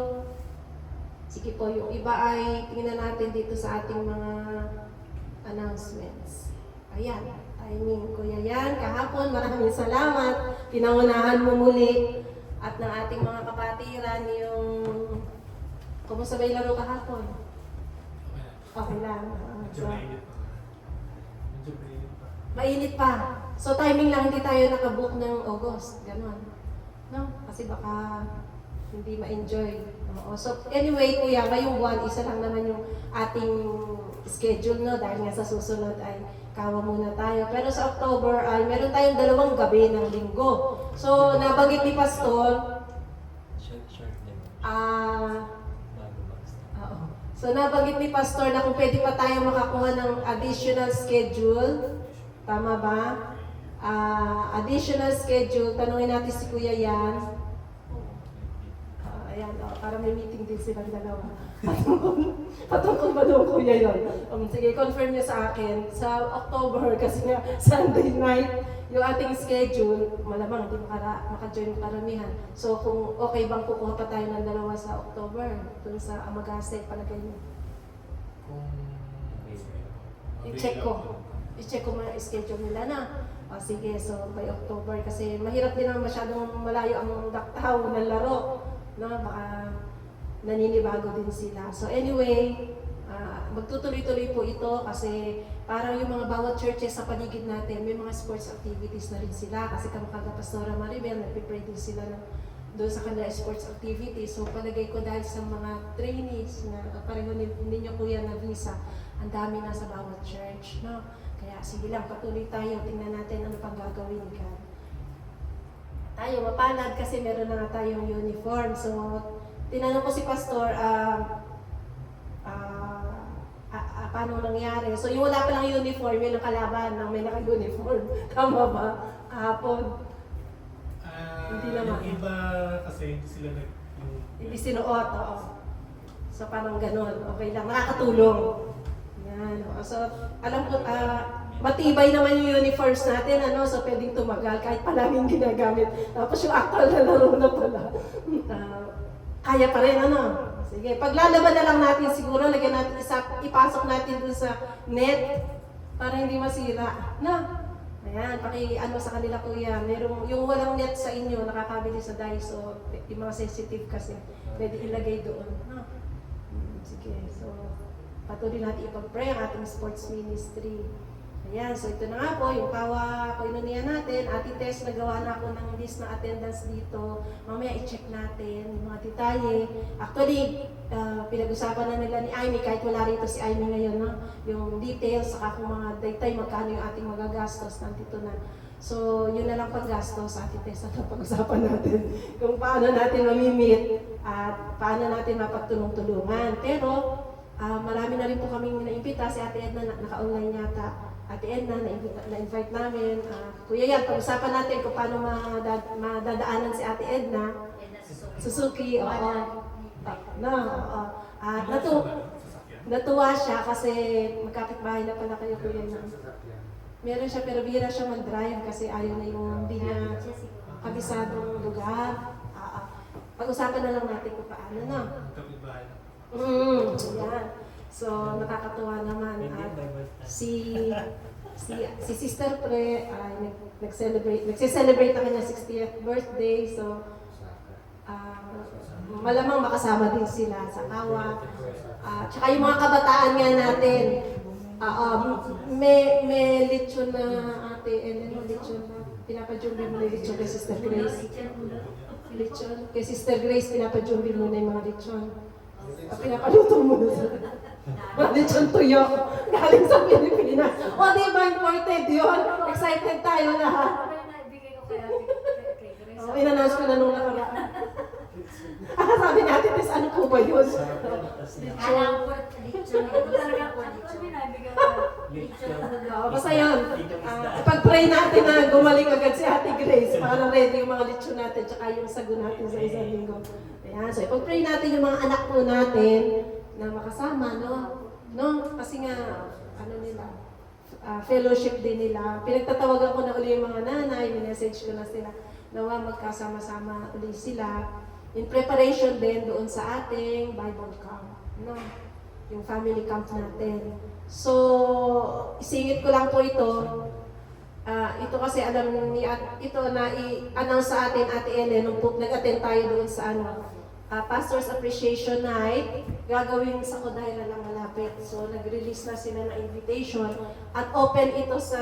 sige po, yung iba ay tingnan natin dito sa ating mga announcements. Ayan, timing Kuya Yan. Kahapon, maraming salamat. Pinangunahan mo muli. At ng ating mga kapatiran, yung... Kumusta ba yung laro kahapon? Okay lang. Medyo mainit pa. Medyo mainit pa. Mainit pa. So timing lang, hindi tayo nakabook ng August. Ganon. No? Kasi baka hindi ma-enjoy. Oo. So anyway, Kuya, ngayong buwan, isa lang naman yung ating schedule, no? Dahil nga sa susunod ay kawa muna tayo. Pero sa October ay meron tayong 2 gabi ng linggo. So nabanggit ni Pastor, Short din. Bago basta. oo. So nabanggit ni Pastor na kung pwede pa tayo makakuha ng additional schedule. Tama ba? Additional schedule. Tanungin natin si Kuya Yan. Ayan, para may meeting din silang dalawa. Patungkol ba doon, Kuya Yan? Sige, confirm niyo sa akin. Sa October, kasi nga Sunday night, yung ating schedule, malamang hindi maka-join yung karamihan. So kung okay bang kukuha pa tayo ng 2 sa October, dun sa Amagase, palagay niyo. I-check ko. I-check ko mga schedule nila na. Sige, so by October, kasi mahirap din naman masyadong malayo ang daktaw ng laro. No, baka naninibago din sila. So anyway, magtutuloy-tuloy po ito kasi parang yung mga bawat churches sa paligid natin, may mga sports activities na rin sila. Kasi kamukha Pastora Maribel, nagpipray din sila doon sa kanila sports activities. So palagay ko dahil sa mga trainees na pareho ninyo Kuya na visa, ang dami na sa bawat church. No? Kaya sige lang, patuloy tayo. Tingnan natin ano pang gagawin ni God. Tayo mapalad kasi meron na nga tayong uniform. So, tinanong ko si Pastor, paano nangyari? So, yung wala pa lang uniform, yun ang kalaban ng may naka-uniform. Tama ba? Kahapon. Hindi naman. Yung iba kasi hindi sila Hindi sinuot, oo. So, parang ganun. Okay lang. Nakakatulong. Yan. So, alam ko, matibay naman yung uniforms natin, so pwedeng tumagal kahit palaging ginagamit. Tapos yung actual na laro na pala. Kaya pa rin, Sige, paglalaban na lang natin siguro, lagyan natin ipasok natin dun sa net para hindi masira. Ayan, ano sa kanila kuya, merong, yung walang net sa inyo, nakakabili sa Daiso, yung mga sensitive kasi, pwede ilagay doon. No? Sige, so patuloy natin ipag-pray ang ating sports ministry. Ayan, so ito na nga po, yung koinonia natin. Ate Tess, nagawa na ako ng list na attendance dito. Mamaya i-check natin yung mga detalye. Actually, pinag-usapan na nila ni Amy, kahit wala rito si Amy ngayon, no? Yung details, saka kung mga daytay, magkano yung ating magagastos, nandito na. So, yun na lang paggastos, Ate Tess, ano pag-usapan natin kung paano natin mamimit at paano natin mapagtulong-tulungan. Pero, marami na rin po kaming naimbita. Si Ate Edna, naka-online yata. Ate Edna, na-invite namin. Kuya yan, pag-usapan natin kung paano madadaanan si Ate Edna. Suzuki, oo. At natuwa siya kasi magkapit-bahay na pala kayo, Kuya yan. Meron siya pero bihira siya mag-drive kasi ayaw na yung hindi niya kabisadong lugar. Pag-usapan na lang natin kung paano na. Kapit-bahay. Yan. So, nakakatuwa naman. At si Sister Pre ay nagse-celebrate na kanya 60th birthday. So, malamang makasama din sila sa kawa. Tsaka yung mga kabataan nga natin. May lechon na ate, lechon na pinapajumbi mo na lechon kay Sister Grace. Lechon. Kay Sister Grace, pinapajumbi mo na yung mga lechon. Pinapaluto mo na sa mga lechon tuyo. Galing sa Pilipinas. O, di ba important yun? Excited tayo lahat. In-announce ko na nung nakaraan. Sabi natin, Tess, ano po ba yun? Basta yun. Ipag-pray natin na gumaling agad si Ate Grace para ready yung mga lechon natin tsaka yung sago natin sa isang linggo. Ayan, so ipag-pray natin yung mga anak po natin na makasama, no? Kasi nga, fellowship din nila. Pinagtatawagan ko na uli yung mga nanay, minessage ko na sila. Nawa magkasama-sama uli sila. In preparation din doon sa ating Bible camp, no? Yung family camp natin. So, isingit ko lang po ito. Ito kasi alam ni ito na i-announce sa atin Ate Ellen nung nag-attend tayo doon sa Pastor's Appreciation Night. Gagawin sa Kodaira lang malapit. So, nag-release na sila ng invitation at open ito sa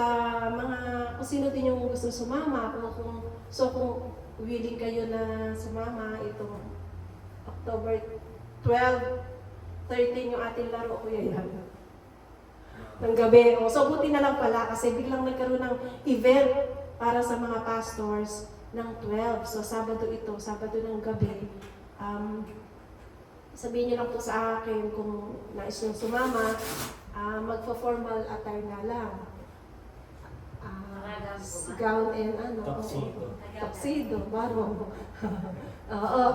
mga kung sino din yung gusto sumama. Kung willing kayo na sumama itong October 12, 13 yung ating laro, Kuya yan. Ng gabi. So, buti na lang pala kasi biglang nagkaroon ng event para sa mga pastors ng 12. So, Sabado ng gabi. Sabihin niyo lang po sa akin kung nais nyo sumama, magpa-formal attire na lang. Gown and tuxedo, barong.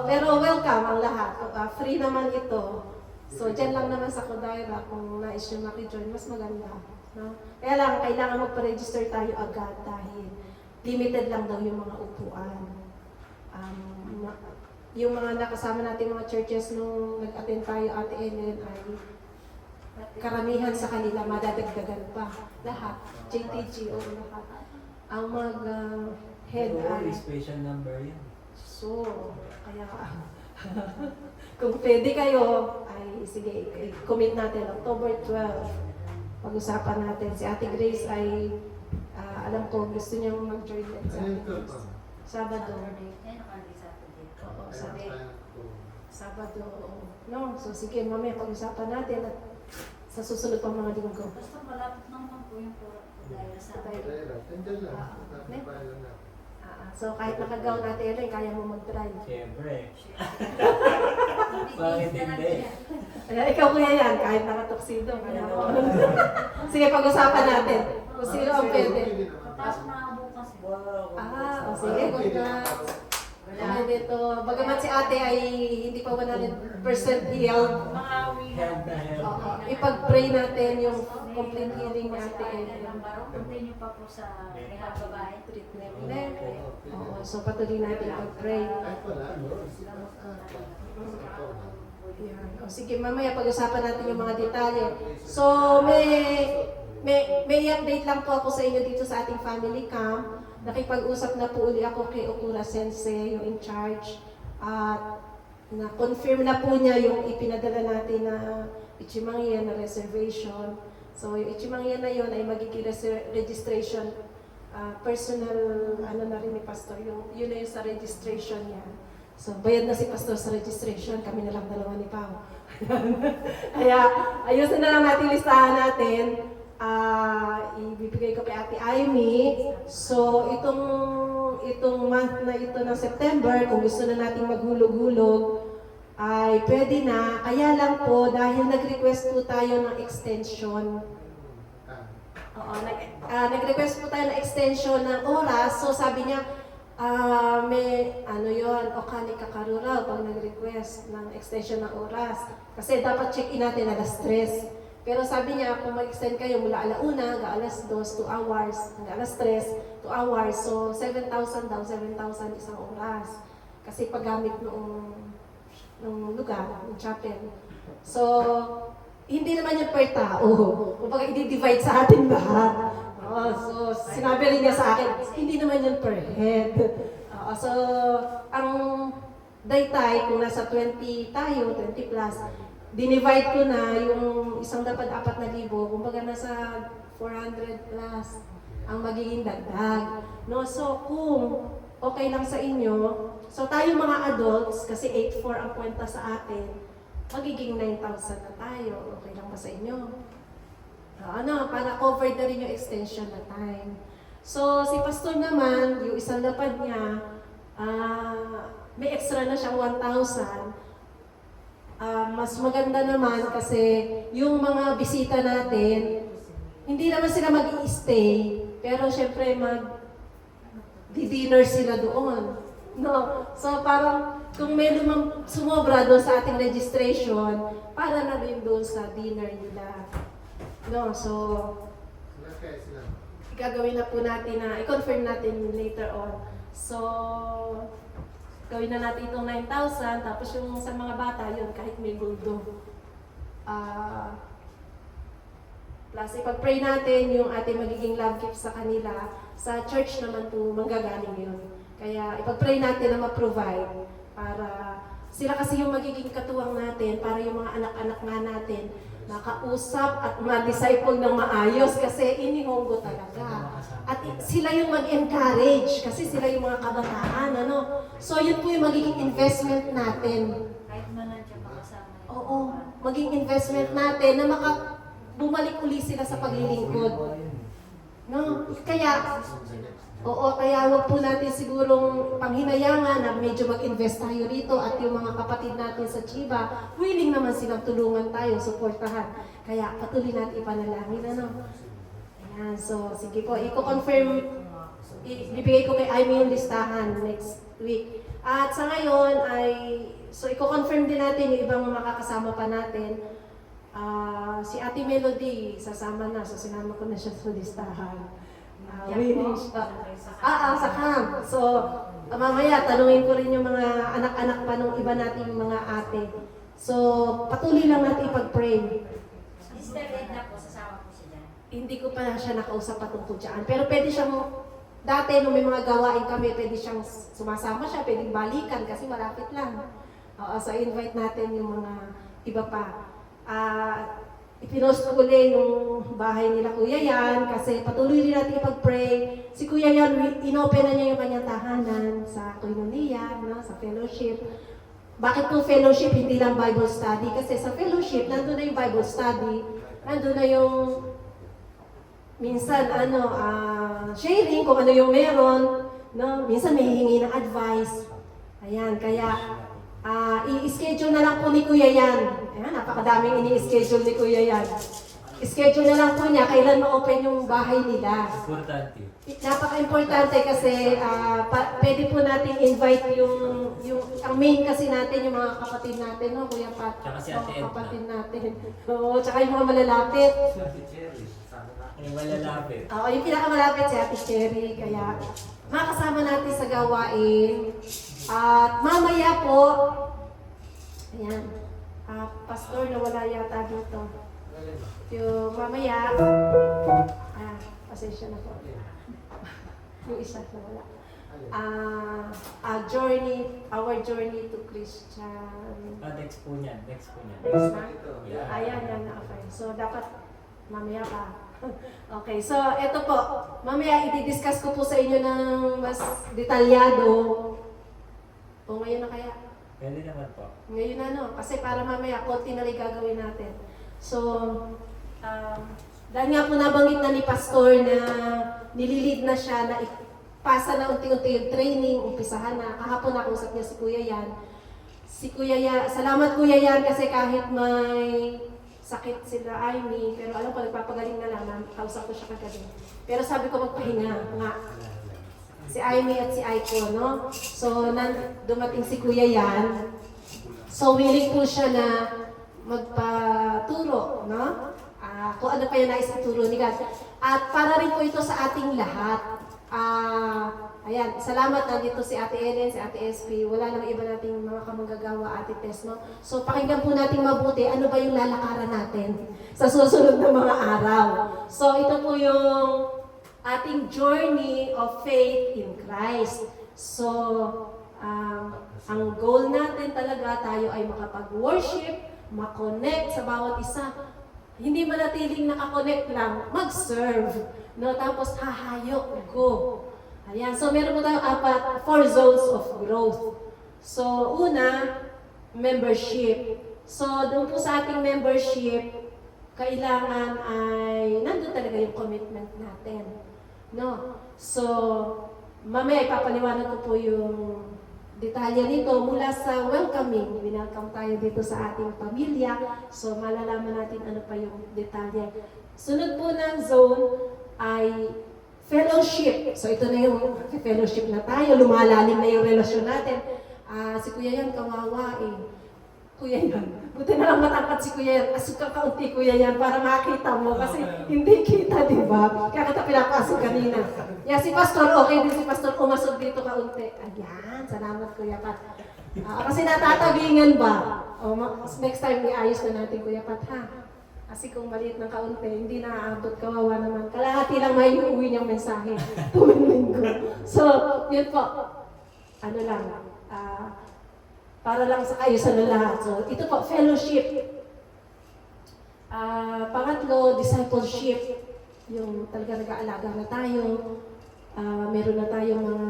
Pero welcome ang lahat. Free naman ito. So, dyan lang naman sa Kodaira, kung nais nyo makijoin, mas maganda. No? Kaya lang, kailangan magpa-register tayo agad dahil limited lang daw yung mga upuan. Yung mga nakasama natin mga churches nung nag-attend tayo, Ate Ellen, ay karamihan sa kanila, madadagdagan pa. Lahat. JTG, o lahat. Ang mag-head ay... special number yan. So, kaya kung pwede kayo, ay sige, commit natin October 12. Pag-usapan natin. Si Ate Grace ay, alam ko, gusto niyang mag-join din sa Ate Grace. Sabado. Oo, Sabado. No, so sige, mamaya pag-usapan natin at sa susunod pang mga linggo. Basta malapit naman po yung dahil sa So kahit nakagaw natin rin, kaya mo mag-drive. Siyempre. Bakit hindi? Ikaw kuya yan, kahit nakatuksido. Sige, pag-usapan natin. Kung sino ang pwede. Tapos na bukas. Sige, good luck. Dito, bagamat si ate ay hindi pa 100% healed, ipag-pray natin yung complete healing ni ate. Continue pa po sa rehab babae. Treatment. So patuloy natin ipag-pray. Sige, mamaya pag-usapan natin yung mga detalye. So, may update lang po ako sa inyo dito sa ating family camp. Nakipag-usap na po uli ako kay Okura Sensei, yung in charge. At na-confirm na po niya yung ipinadala natin na Ichimangyan na reservation. So yung Ichimangyan na yun ay magiging registration, personal, ano na rin ni Pastor, yun na yung sa registration niya. So bayad na si Pastor sa registration, kami na lang dalawa ni Pao. Kaya ayusin na lang natin listahan natin. Ibibigay ko kay Ate Amy. So, itong month na ito ng September, kung gusto na nating maghulog-hulog, ay pwede na. Kaya lang po, dahil nag-request po tayo ng extension. Oo, nag-request po tayo ng extension ng oras. So, sabi niya, may Okani Kakaru raw pag nag-request ng extension ng oras. Kasi dapat check-in natin alas 3. Pero sabi niya, kung mag-extend kayo mula alauna hanggang alas 2, 2 hours, hanggang alas 3, 2 hours. So, 7,000 daw, 7,000 isang oras. Kasi paggamit noong lugar, ng chapel. So, hindi naman yan per tao. Kumbaga, i-divide sa ating lahat. So, sinabi rin niya sa akin, hindi naman yan per head. So, ang daytay, kung nasa 20 tayo, 20 plus, dinivide ko na yung isang dapat 4,000, kumbaga nasa 400 plus ang magiging dagdag. No? So kung okay lang sa inyo, so tayo mga adults, kasi 8,400 ang kwenta sa atin, magiging 9,000 na tayo. Okay lang ba sa inyo? Para covered na rin yung extension na time. So si Pastor naman, yung isang lapad niya, may extra na siyang 1,000. Mas maganda naman kasi yung mga bisita natin, hindi naman sila mag-i-stay, pero syempre mag-dinner sila doon. No? So parang kung may sumobra doon sa ating registration, para na rin doon sa dinner nila. No? So, gagawin na po natin i-confirm natin later on. So, gawin na natin itong 9,000, tapos yung sa mga bata, yun, kahit may guldo. Plus, ipag-pray natin yung ating magiging love gift sa kanila. Sa church naman po, manggagaling yun. Kaya ipag-pray natin na ma-provide para sila kasi yung magiging katuwang natin, para yung mga anak-anak nga natin makausap at ma-disciple ng maayos kasi inihonggo talaga. At sila yung mag-encourage kasi sila yung mga kabataan, So yun po yung magiging investment natin. Kahit man nandiyan makasama yung Oo, maging investment natin na bumalik uli sila sa paglilingkod. No? Kaya wag po natin sigurong panghinayangan na medyo mag-invest tayo rito at yung mga kapatid natin sa Chiba, willing naman silang tulungan tayo, suportahan. Kaya patuloy natin ipanalangin, Ayan, so sige po, i-confirm, ibibigay ko kay Amy yung listahan next week. At sa ngayon so i-confirm din natin yung ibang makakasama pa natin. Si Ate Melody, sasama na, so sinama ko na siya sa listahan. Sa camp. So, mamaya, tanungin ko rin yung mga anak-anak pa nung iba nating mga ate. So, patuloy lang natin ipag-pray. Sister Edna po, sasama po siya dyan. Hindi ko pa siya nakausap patungkol dyan. Pero pwede siyang, dati nung may mga gawain kami, pwede siyang sumasama siya, pwedeng balikan kasi malapit lang. So, invite natin yung mga iba pa. Ipinost ko ulit yung bahay nila Kuya Yan kasi patuloy rin natin ipag-pray. Si Kuya Yan, inopen na niya yung kanyang tahanan sa Koinonia, sa fellowship. Bakit po fellowship, hindi lang Bible study? Kasi sa fellowship, nandun na yung Bible study, nandun na yung minsan sharing kung ano yung meron, minsan may hihingi ng advice. Ayan, kaya i-schedule na lang po ni Kuya Yan. Ayan, napakadaming ini-schedule ni Kuya Yan. I-schedule na lang po niya kailan ma-open yung bahay nila. Importante. Napaka-importante kasi pwede po natin invite ang main kasi natin, yung mga kapatid natin, Kuya Pat. Tsaka si Ate Edna. Kapatid natin. Oo, tsaka yung mga malalapit. Yung malalapit. Yung pinakamalapit si Ate Cherry. Kaya makasama natin sa gawain. At mamaya po, ayan, Pastor, nawala yata dito. Yung mamaya, pasensya na po. Yung isa na wala. Our journey to Christian. Next po niyan. Next po niyan. Yeah. Ayan, yan na-apply. So, dapat mamaya pa. Okay, so eto po. Mamaya i-discuss ko po sa inyo ng mas detalyado. O ngayon na kaya? Pwede naman po. Ngayon na no, kasi para mamaya konti na lang gagawin natin. So, dahil nga po nabanggit na ni Pastor na nililid na siya na ipasa na unti-unti yung training, umpisahan na. Kahapon nakusap niya si Kuya Yan. Salamat Kuya Yan kasi kahit may sakit sila Amy, pero alam ko nagpapagaling na lang, kausap ko siya kagabi. Pero sabi ko magpahinga nga. Si Amy at si Aiko, no? So, dumating si Kuya Yan. So, willing po siya na magpaturo, no? Kung ano pa yung nais ituro ni God. At para rin po ito sa ating lahat. Ayan, salamat na dito si Ate Ellen, si Ate SP. Wala nang iba nating mga kamanggagawa, Ate Tess, no? So, pakinggan po natin mabuti, ano ba yung lalakaran natin sa susunod na mga araw. So, ito po yung ating journey of faith in Christ. So, ang goal natin talaga, tayo ay makapag-worship, makonect sa bawat isa. Hindi manatiling nakakonect lang, mag-serve. No? Tapos hahayok, go. Ayan. So, meron po tayong 4 zones of growth. So, una, membership. So, doon po sa ating membership, kailangan ay nandun talaga yung commitment natin. No? So, mamaya ipapaliwanag ko po yung detalye nito mula sa welcoming. Winelcome tayo dito sa ating pamilya. So, malalaman natin ano pa yung detalye. Sunod po ng zone ay fellowship. So, ito na yung fellowship na tayo. Lumalalim na yung relasyon natin. Si Kuya Yan, kawawa eh. Kuya Yan. Buti na lang matangkat si Kuya Yan. Asuka kaunti Kuya Yan para makita mo. Kasi hindi kita, di ba? Kaya kita pinapasok kanina. Yeah, si Pastor, okay din si Pastor. Umasog dito kaunti. Ayan, salamat Kuya Pat. Kasi natatabingan ba? Next time, iayos na natin Kuya Pat, ha? Kasi kung maliit ng kaunti, hindi naaabot, kawawa naman. Kalahati lang may uuwi niyang mensahe tuwing linggo. So, yun po. Ano lang, para lang sa kayo sa lahat. So, ito po, fellowship. Pangatlo, discipleship. Yung talaga nag-aalaga na tayo. Meron na tayong mga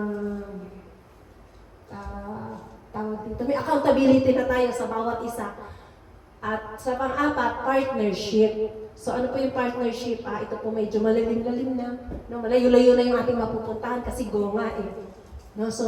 tawag dito. May accountability na tayo sa bawat isa. At sa pang-apat, partnership. So ano po yung partnership? Ito po medyo malalim-lalim na. No, malayo-layo na yung ating mapupuntahan kasi go nga eh. No, so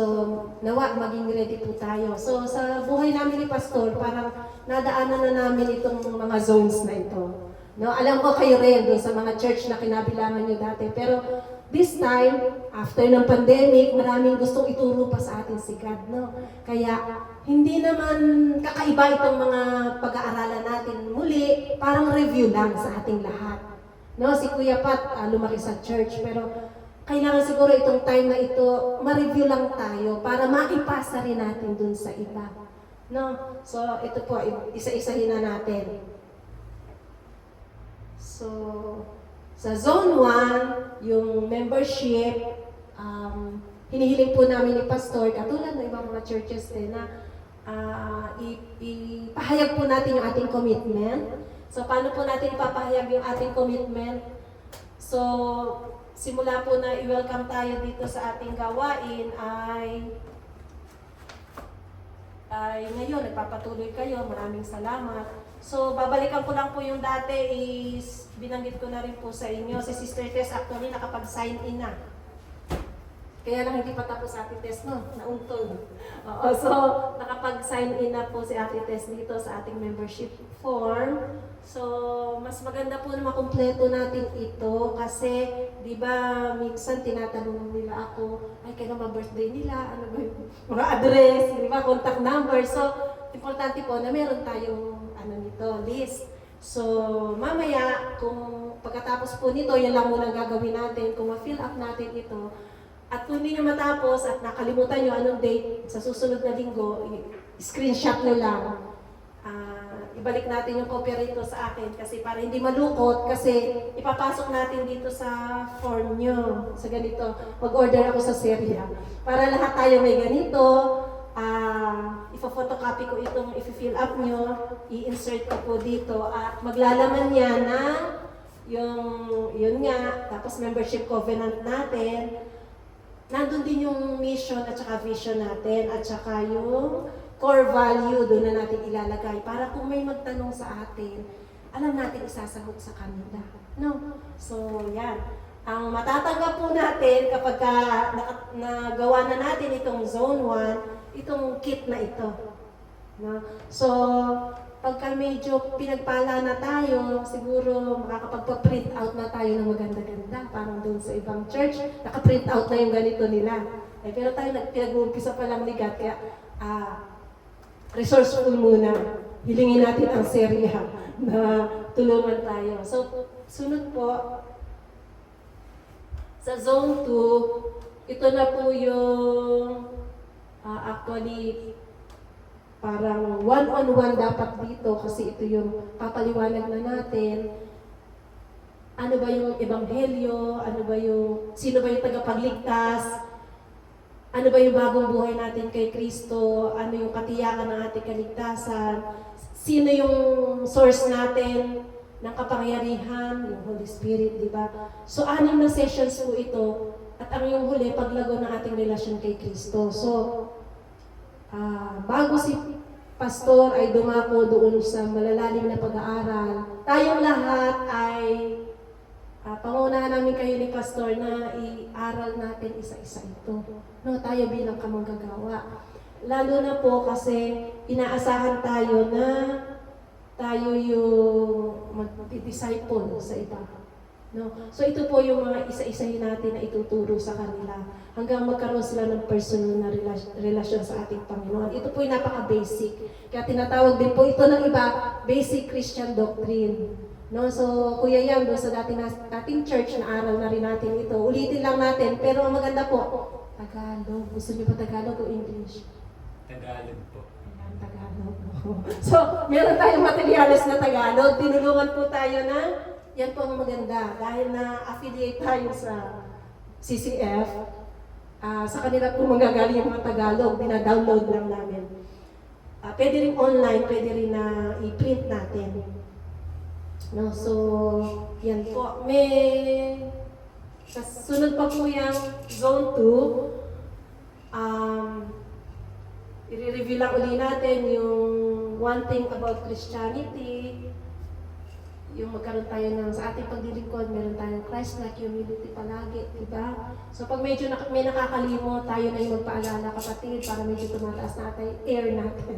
nawa maging ready po tayo. So sa buhay namin ni Pastor, parang nadaanan na namin itong mga zones na ito. No, alam ko kayo rin doon sa mga church na kinabilangan nyo dati. Pero this time, after ng pandemic, maraming gustong ituro pa sa atin si God. No? Kaya hindi naman kakaiba itong mga pag-aaralan natin. Muli, parang review lang sa ating lahat. No, si Kuya Pat, lumaki sa church, pero kailangan siguro itong time na ito, ma-review lang tayo para maipasa rin natin dun sa iba. No? So, ito po, isa-isahin na natin. So, sa Zone 1, yung membership, hinihiling po namin ni Pastor, katulad ng ibang mga churches din, na ipahayag po natin yung ating commitment. So, paano po natin ipapahayag yung ating commitment? So, simula po na i-welcome tayo dito sa ating gawain ay ngayon, nagpapatuloy kayo. Maraming salamat. So, babalikan ko lang po yung dati is binanggit ko na rin po sa inyo. Si Sister Tess actually nakapag-sign in na. Kaya lang hindi pa tapos Ate Tess, no? Nauntol. Oo, so, nakapag-sign in na po si Ate Tess dito sa ating membership form. So, mas maganda po na makumpleto natin ito kasi, di ba, minsan tinatanong nila ako, ay, kailan ba birthday nila? Ano ba yung mga address? Di ba, contact number? So, importante po na meron tayong list. So, mamaya, kung pagkatapos po nito, yan lang muna gagawin natin. Kung ma-fill up natin ito, at kung hindi nyo matapos at nakalimutan nyo anong date sa susunod na linggo, screenshot nyo lang. ibalik natin yung kopya rito sa akin kasi para hindi malukot kasi ipapasok natin dito sa form nyo. Sa ganito, mag-order ako sa Seria. Para lahat tayo may ganito, ipo-photocopy ko itong i-fill up nyo, i-insert ko po dito at maglalaman yan ng yun nga, tapos membership covenant natin. Nandun din yung mission at saka vision natin at saka yung core value doon na natin ilalagay para kung may magtanong sa atin, alam natin isasagot sa kanila. No? So, yan. Ang matatanggap po natin kapag nagawa na natin itong Zone 1, itong kit na ito. No? So, pagka medyo pinagpala na tayo, siguro makakapagpa-print out na tayo ng maganda-ganda. Parang doon sa ibang church, naka-print out na yung ganito nila. Pero tayo pinag-uumpisa pa lang ni God, kaya resourceful muna. Hilingin natin ang serya na tulungan tayo. So, sunod po, sa Zone 2, ito na po yung actually parang one-on-one dapat dito kasi ito yung papaliwanag na natin. Ano ba yung ebanghelyo? Sino ba yung tagapagligtas? Ano ba yung bagong buhay natin kay Kristo? Ano yung katiyakan ng ating kaligtasan? Sino yung source natin ng kapangyarihan? Yung Holy Spirit, di ba? So, 6 na sessions po ito. At ang yung huli, paglago ng ating relasyon kay Kristo. So, bago si pastor ay dumako doon sa malalalim na pag-aaral, tayong lahat ay pangunahan namin kayo ni pastor na i-aral natin isa-isa ito. No, tayo bilang kamanggagawa. Lalo na po kasi inaasahan tayo na tayo yung mag-disciple sa iba. No? So ito po yung mga isa-isahin natin na ituturo sa kanila hanggang magkaroon sila ng personal na relasyon sa ating Panginoon. Ito po yung napaka-basic. Kaya tinatawag din po ito ng iba, basic Christian doctrine. No? So, Kuya Yan, doon sa dating church na aral na rin natin ito. Ulitin lang natin, pero ang maganda po, Tagalog. Gusto niyo ba Tagalog o English? Tagalog po. Ayan, Tagalog. So, meron tayong materials na Tagalog. Tinulungan po tayo na yan po ang maganda. Dahil na-affiliate tayo sa CCF, sa kanila po magagaling yung mga Tagalog, dina-download lang namin. Pwede rin online, pwede rin na i-print natin. No, so, yan po. Sa sunod pa po yung Zone 2, i-review lang uli natin yung one thing about Christianity, yung magkaroon tayo ng sa ating paglilingkod, meron tayong Christ-like humility palagi, diba? So pag medyo may nakakalimot, tayo na yung magpaalala kapatid para medyo tumataas na tayo air natin.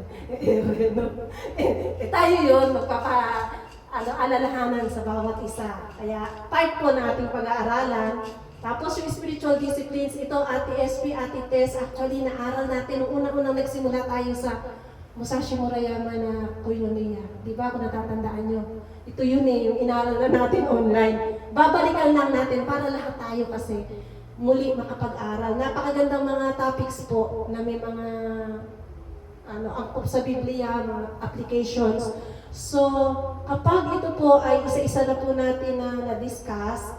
Tayo yun, alalahanan sa bawat isa. Kaya part po na ating pag-aaralan. Tapos yung spiritual disciplines, ito Ate SP, Ate Tess, actually naaral natin nung unang-unang nagsimula tayo sa Musashi Murayama na Koinonia. Di ba kung natatandaan nyo? Ito yun yung inaral na natin online. Babalikan lang natin para lahat tayo kasi muli makapag-aral. Napakagandang mga topics po na may mga angkop sa Biblia, mga applications. So, kapag ito po ay isa-isa na po natin na-discuss,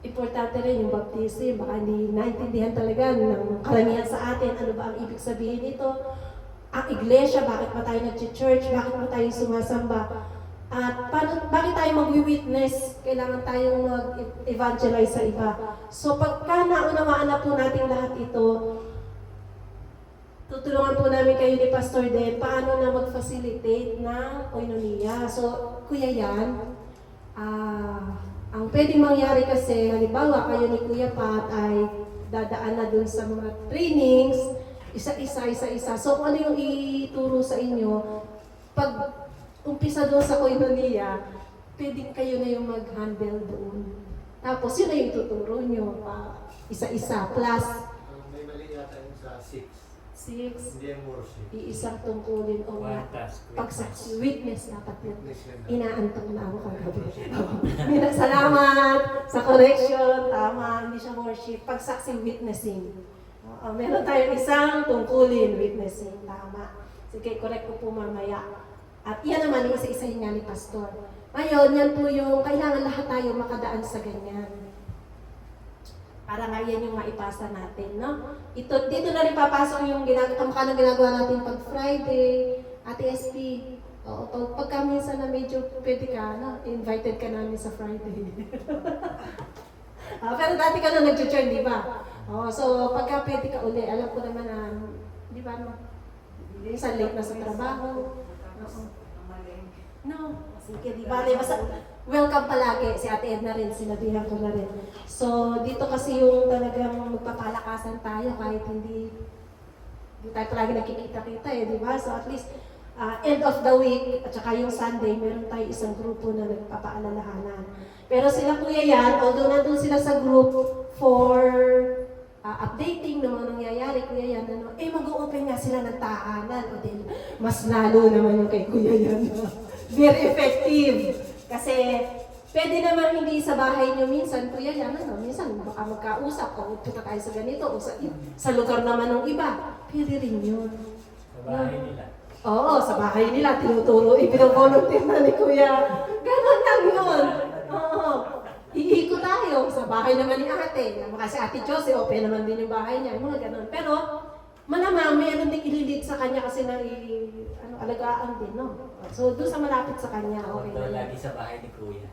importante rin yung baptism. Baka hindi naintindihan talaga ng karamihan sa atin ano ba ang ibig sabihin nito. Ang iglesia, bakit ba tayo nag-church, bakit ba tayo sumasamba, at bakit tayo mag-witness, kailangan tayong mag-evangelize sa iba. So pagka naunawaan na po natin lahat ito, tutulungan po namin kayo ni Pastor Den, paano na mag-facilitate ng koinonia. So, Kuya Yan, ang pwedeng mangyari kasi, halimbawa kayo ni Kuya Pat ay dadaan na dun sa mga trainings, isa-isa. So, kung ano yung ituro sa inyo, pag umpisa doon sa koinonia, pwedeng kayo na yung mag-handle doon. Tapos, yun na yung ituturo nyo. Isa-isa. Plus, May mali yata yung sa 6. 6, Hindi yung worship. iisang tungkulin o pagsaksi. Witness dapat yun. Inaantok na ako kagabi. Salamat sa correction. Tama, hindi siya worship. Pagsaksi, witnessing. Meron tayong isang tungkulin, witnessing. Tama. Sige, correct ko po mamaya. At yan naman yung isa-isahin nga ni Pastor. Ngayon, yan po yung kailangan lahat tayo makadaan sa ganyan. Para nga yan yung maipasa natin, no? Dito na rin papasok yung ginagawa natin pag Friday, Ate SP. Oo, pagka minsan na medyo pwede ka, no? Invited ka namin sa Friday. Pero dati ka na nag-join, di ba? So pagka pwede ka uli, alam ko naman na, di ba, no? Minsan late na sa trabaho. No, sige, di ba? Basta welcome palagi. Si Ate Edna rin, sinabihan ko na rin. So dito kasi yung talagang magpapalakasan tayo kahit hindi tayo palagi nakikita-kita di ba? So at least, end of the week, at saka yung Sunday, meron tayo isang grupo na nagpapaalalahanan. Pero sila Kuya Yan, although nandun sila sa group for updating ng mga nangyayari, Kuya Yan, mag-o-open nga sila ng tahanan. O din, mas lalo naman yung kay Kuya Yan. Very effective. Kasi, pwede naman hindi sa bahay nyo minsan, Kuya Yan, minsan baka magkausap, o punta tayo sa ganito, o sa lugar naman ng iba. Pwede rin yun. Sa bahay nila. Oo, sa bahay nila, tinuturo, ibinavolunteer na ni Kuya. Ganon lang yun. Oo. Iiko tayo sa bahay naman ni ate. Kasi ate Jose, open naman din yung bahay niya. Mga ganon. Pero, malamang may anong din ililid sa kanya kasi alagaan din, no? So, doon sa malapit sa kanya, okay Ito na. lagi sa bahay ni Kuya.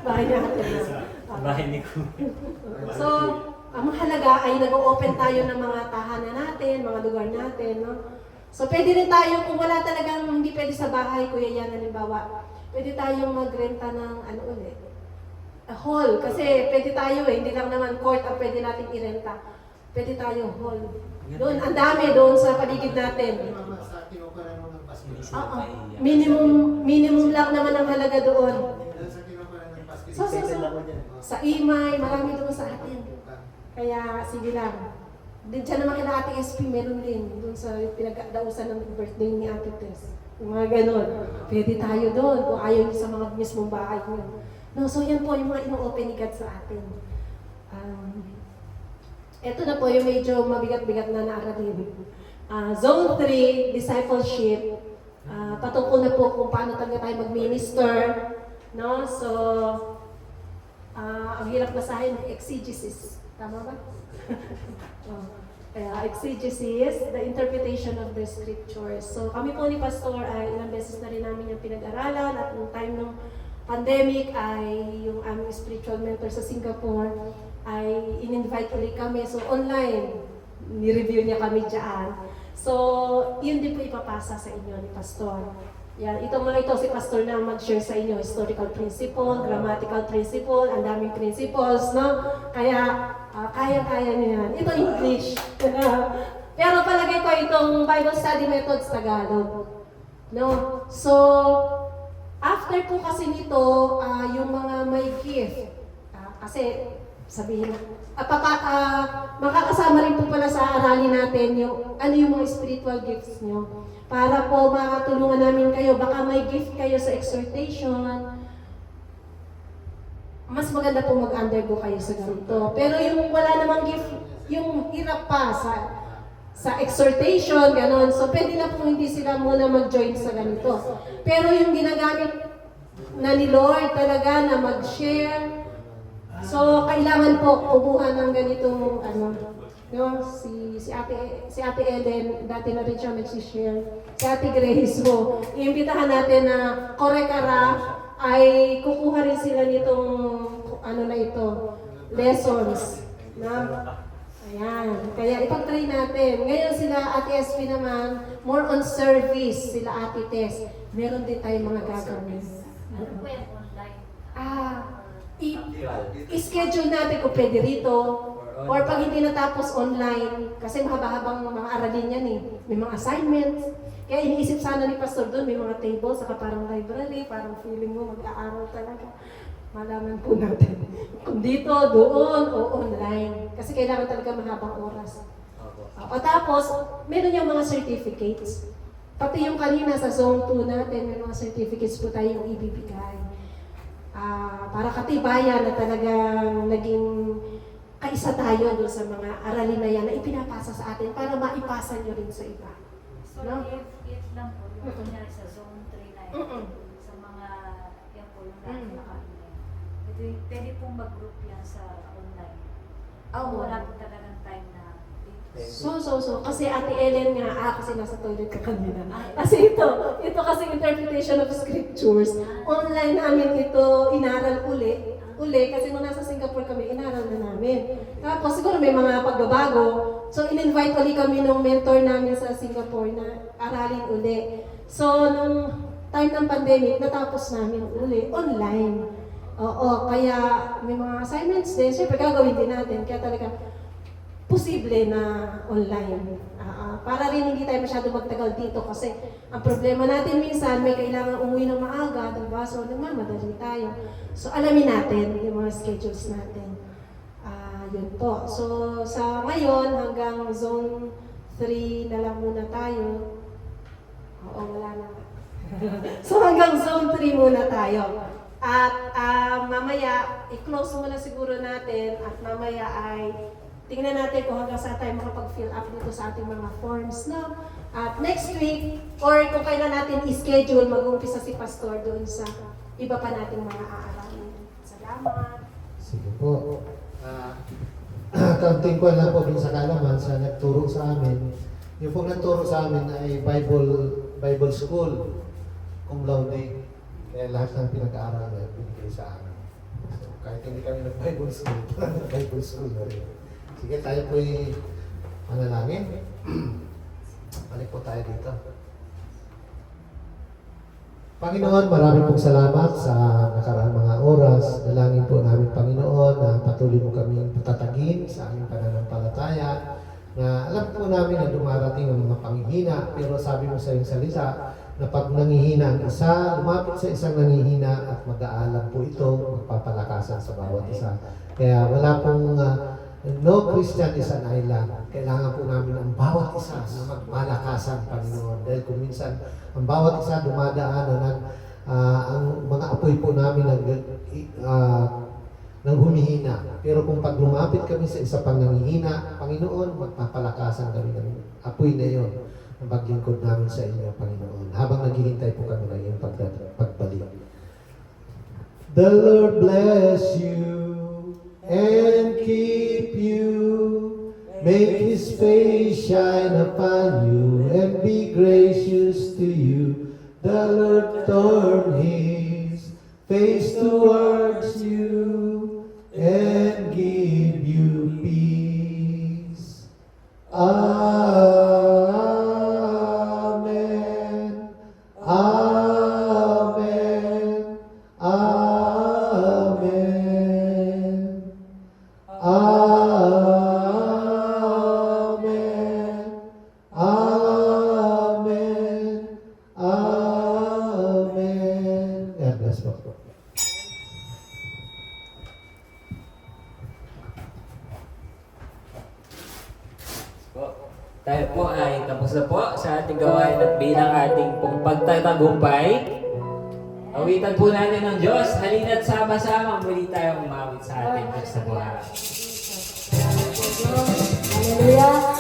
Bahay niya ate. Sa bahay ni Kuya. So, ang mahalaga ay nag-open tayo ng mga tahanan natin, mga lugar natin, no? So, pwede rin tayo, kung wala talagang hindi pwede sa bahay, Kuya Yan, halimbawa, pwede tayong magrenta ng a hall. Kasi pwede tayo hindi lang naman court ang pwede natin irenta. Pwede tayo hall. Doon, ang dami doon sa paligid natin. Sa kinukuha ng Pasko. Oo. Minimum lang naman ang halaga doon. Sa kinukuha ng Pasko. So, sa Imay, marami doon sa atin. Kaya, sige lang. Diyan naman kina Ate SP, meron din. Doon sa pinagdausan ng birthday ni Ate Tess. Yung mga ganon. Pwede tayo doon kung ayaw niyo sa mga mismong bahay niyo. No, so yan po yung mga ino-open ni God sa atin. Ito na po yung medyo mabigat-bigat na naaralin. Zone 3, discipleship. Patungkol na po kung paano talaga tayo mag-minister. No? So, ang hirap basahin, exegesis. Tama ba? Kaya exegesis, the interpretation of the scriptures. So kami po ni Pastor ay ilang beses na rin namin yung pinag-aralan at yung time ng pandemic ay yung aming spiritual mentor sa Singapore ay in-invite ulit kami. So online, ni-review niya kami dyan. So yun din po ipapasa sa inyo ni Pastor. Yan, itong mga ito, si Pastor na mag-share sa inyo, historical principle, grammatical principle, ang daming principles, no? Kaya, kaya-kaya niyo yan. Ito English. Pero palagay ko itong Bible study methods Tagalog. No? So, after po kasi nito, yung mga may gift, kasi sabihin, makakasama rin po pala sa aralin natin yung ano yung mga spiritual gifts nyo. Para po makatulungan namin kayo, baka may gift kayo sa exhortation, mas maganda po mag-undergo kayo sa ganito. Pero yung wala namang gift, yung hirap pa sa exhortation, ganon. So pwede na po hindi sila muna mag-join sa ganito. Pero yung ginagamit na ni Lord talaga na mag-share, so kailangan po kubuhan ng ganitong no, si Ate Ellen, dati na rin siya nag-share. Si Ate Grace mo, iimbitahan natin na Korekara ay kukuha rin sila nitong lessons. Na? Ayan. Kaya ipag-try natin. Ngayon sila Ate SP naman, more on service. Sila Ate Tess. Meron din tayong mga gagawin. Ano po yan online? I-schedule natin kung pwede rito. Or pag hindi natapos online, kasi mahaba-habang mga aralin yan eh. May mga assignments. Kaya iniisip sana ni Pastor doon, may mga tables, saka parang library, parang feeling mo mag-aaral talaga. Malaman po natin kung dito, doon, o online. Kasi kailangan talaga mahabang oras. O tapos, meron yung mga certificates. Pati yung kanina sa Zone 2 natin, may mga certificates po tayong ibibigay. Para katibayan na talagang naging kaisa tayo doon sa mga aralin na yan na ipinapasa sa atin para maipasa nyo rin sa iba. So, No? if lang po, yung kunyari sa zone 3 na yun, sa mga, yan po, yung dati naka-online. Pwede pong mag-group yan sa online. Oo. Wala po talagang time na dito. So. Kasi Ate Ellen nga, kasi nasa toilet ka kanina. Kasi ito kasi interpretation of scriptures. Online namin ito inaral uli, kasi nung nasa Singapore kami, inaral na namin. Tapos siguro may mga pagbabago. So, in-invite uli kami nung mentor namin sa Singapore na aralin uli. So, nung time ng pandemic, natapos namin uli online. Oo, kaya may mga assignments din. Siyempre, gagawin din natin. Kaya talaga, posible na online. Para rin hindi tayo masyado magtagal dito kasi ang problema natin minsan may kailangan umuwi ng maaga, diba? So nagmamadali tayo. So alamin natin yung mga schedules natin. Yun po. So sa ngayon hanggang zone 3 na lang muna tayo. Oo, wala na. So hanggang zone 3 muna tayo. At mamaya, i-close muna siguro natin at mamaya ay tingnan natin kung hanggang saan tayo makapag-fill up dito sa ating mga forms, no? At next week, or kung kailan natin i-schedule, mag-umpisa si Pastor doon sa iba pa nating mga aaralin. Salamat. Sige po. Kaunting ko lang po dun sa kalaman sa nagturo sa amin. Yung pong nagturo sa amin ay Bible School, cum laude. Kaya lahat ng pinag-aaral ay binigay sa amin. So, kahit hindi kami nag-Bible School, Bible School na rin. Sige, tayo po'y manalangin. Balik po tayo dito. Panginoon, maraming pong salamat sa nakaraang mga oras. Dalangin po namin, Panginoon, na patuloy mo kaming patatagin sa aming pananampalataya. Na alam po namin na dumarating ang mga panghihina, pero sabi mo sa iyong salita na pag nangihina ang isa, lumapit sa isang nangihina at mag-aalam po ito, magpapalakasan sa bawat isa. Kaya wala pong no Christian is an island. Kailangan po namin ang bawat isa na magmalakasan, Panginoon. Dahil kung minsan, ang bawat isa dumadaan na ang mga apoy po namin nang humihina. Pero kung pag lumapit kami sa isa pang nangihina, Panginoon, magpapalakasan kami ng apoy na yon na paglingkod namin sa inyo, Panginoon. Habang naghihintay po kami ng iyong pagbalik. The Lord bless you and keep you, make His face shine upon you, and be gracious to you. The Lord turn His face towards you, and give you peace. Amen. Amen. Amen. Amen. Amen. Amen. God bless po. Tayo po ay tapos na po sa ating gawain at bilang ating pong pagtatagumpay. Awitan po natin ng Diyos. Halina't sama-sama muli tayong umawit sa ating Diyos sa buhay. Hallelujah.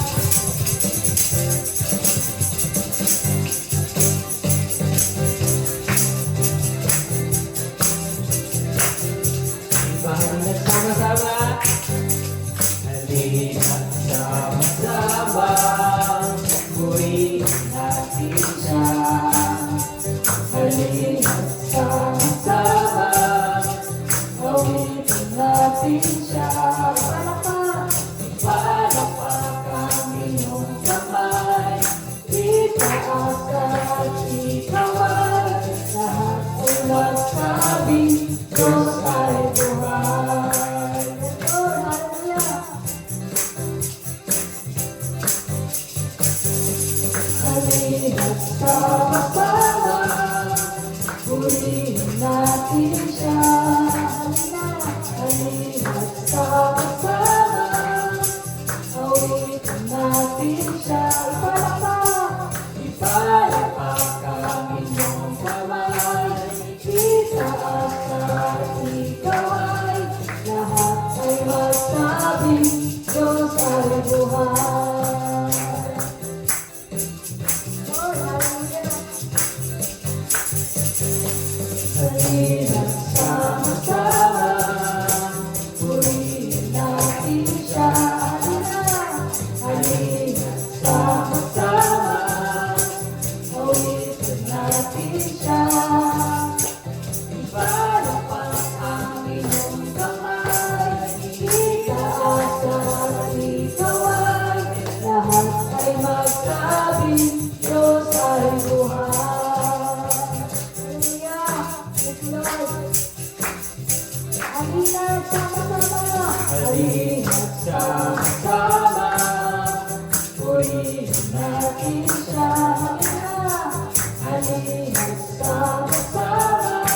Halina't sama-sama. Halina't sama-sama. Purihin natin siya. Halina't sama-sama. Awitin natin siya. Palakpak ang iyong kamay. Itaas at ikaway. Lahat ay magsabi, Diyos ay buhay. Halina't sama-sama. Purihin natin siya. Halina't sama-sama. Awitin natin siya. Ipalapak ang inyong kamay. Itaas at ikaway. Lahat ay magsabi, Diyos ay buhay. purihin natin siya. Halina't sama-sama,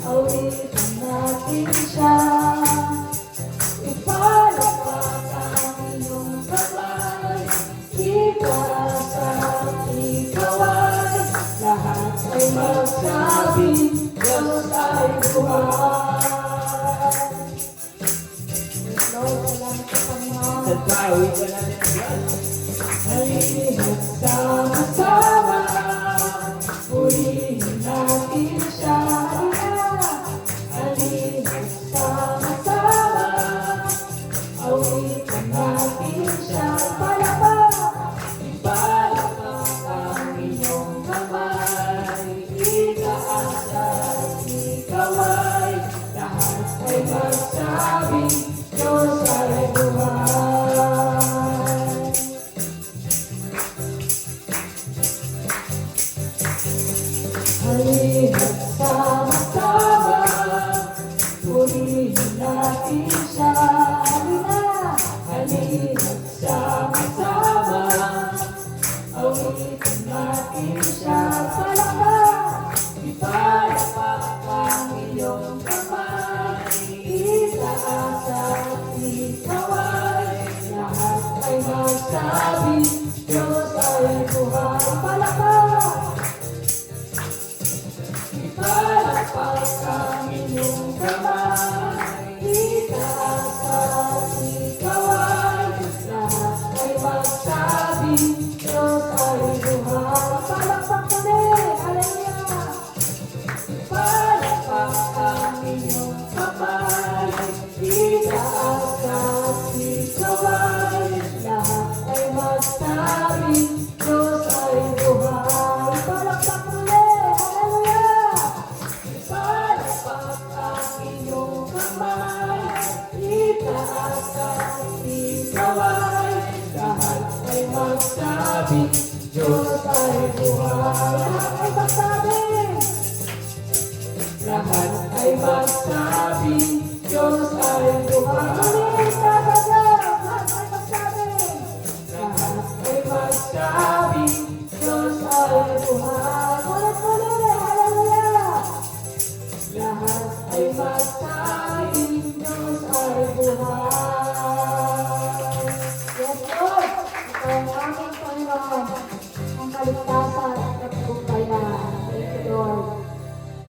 awitin natin siya. Ipalakpak ang iyong kamay, itaas at ikaway, lahat ay magsabi, Diyos ay buhay. Lord, salamat sa Panginoon. Sa tawid ko natin ang Diyos. Halina't sama-sama, purihin natin siya. Halina't sama-sama, awitin natin siya. Ipalakpak ang iyong kamay, itaas at ikaway, lahat ay magsabi, Diyos ay buhay. Halina't sama-sama, purihin natin siya. Halina't sama-sama, awitin natin siya. Ipalakpak ang iyong kamay, itaas at ikaway, lahat ay magsabi, Diyos ay buhay. Ipalakpak ang iyong kamay, itaas at ikaway, lahat ay magsabi, Diyos ay buhay. Palakpak ulit, hallelujah! Ipalakpak ang iyong kamay, itaas at ikaway, lahat ay magsabi, Diyos ay buhay. Palakpak ulit, hallelujah! Ipalakpak ang iyong kamay, itaas at ikaway, lahat ay magsabi, Diyos ay buhay. Lahat ay magsabi, lahat ay magsabi, Diyos ay buhay.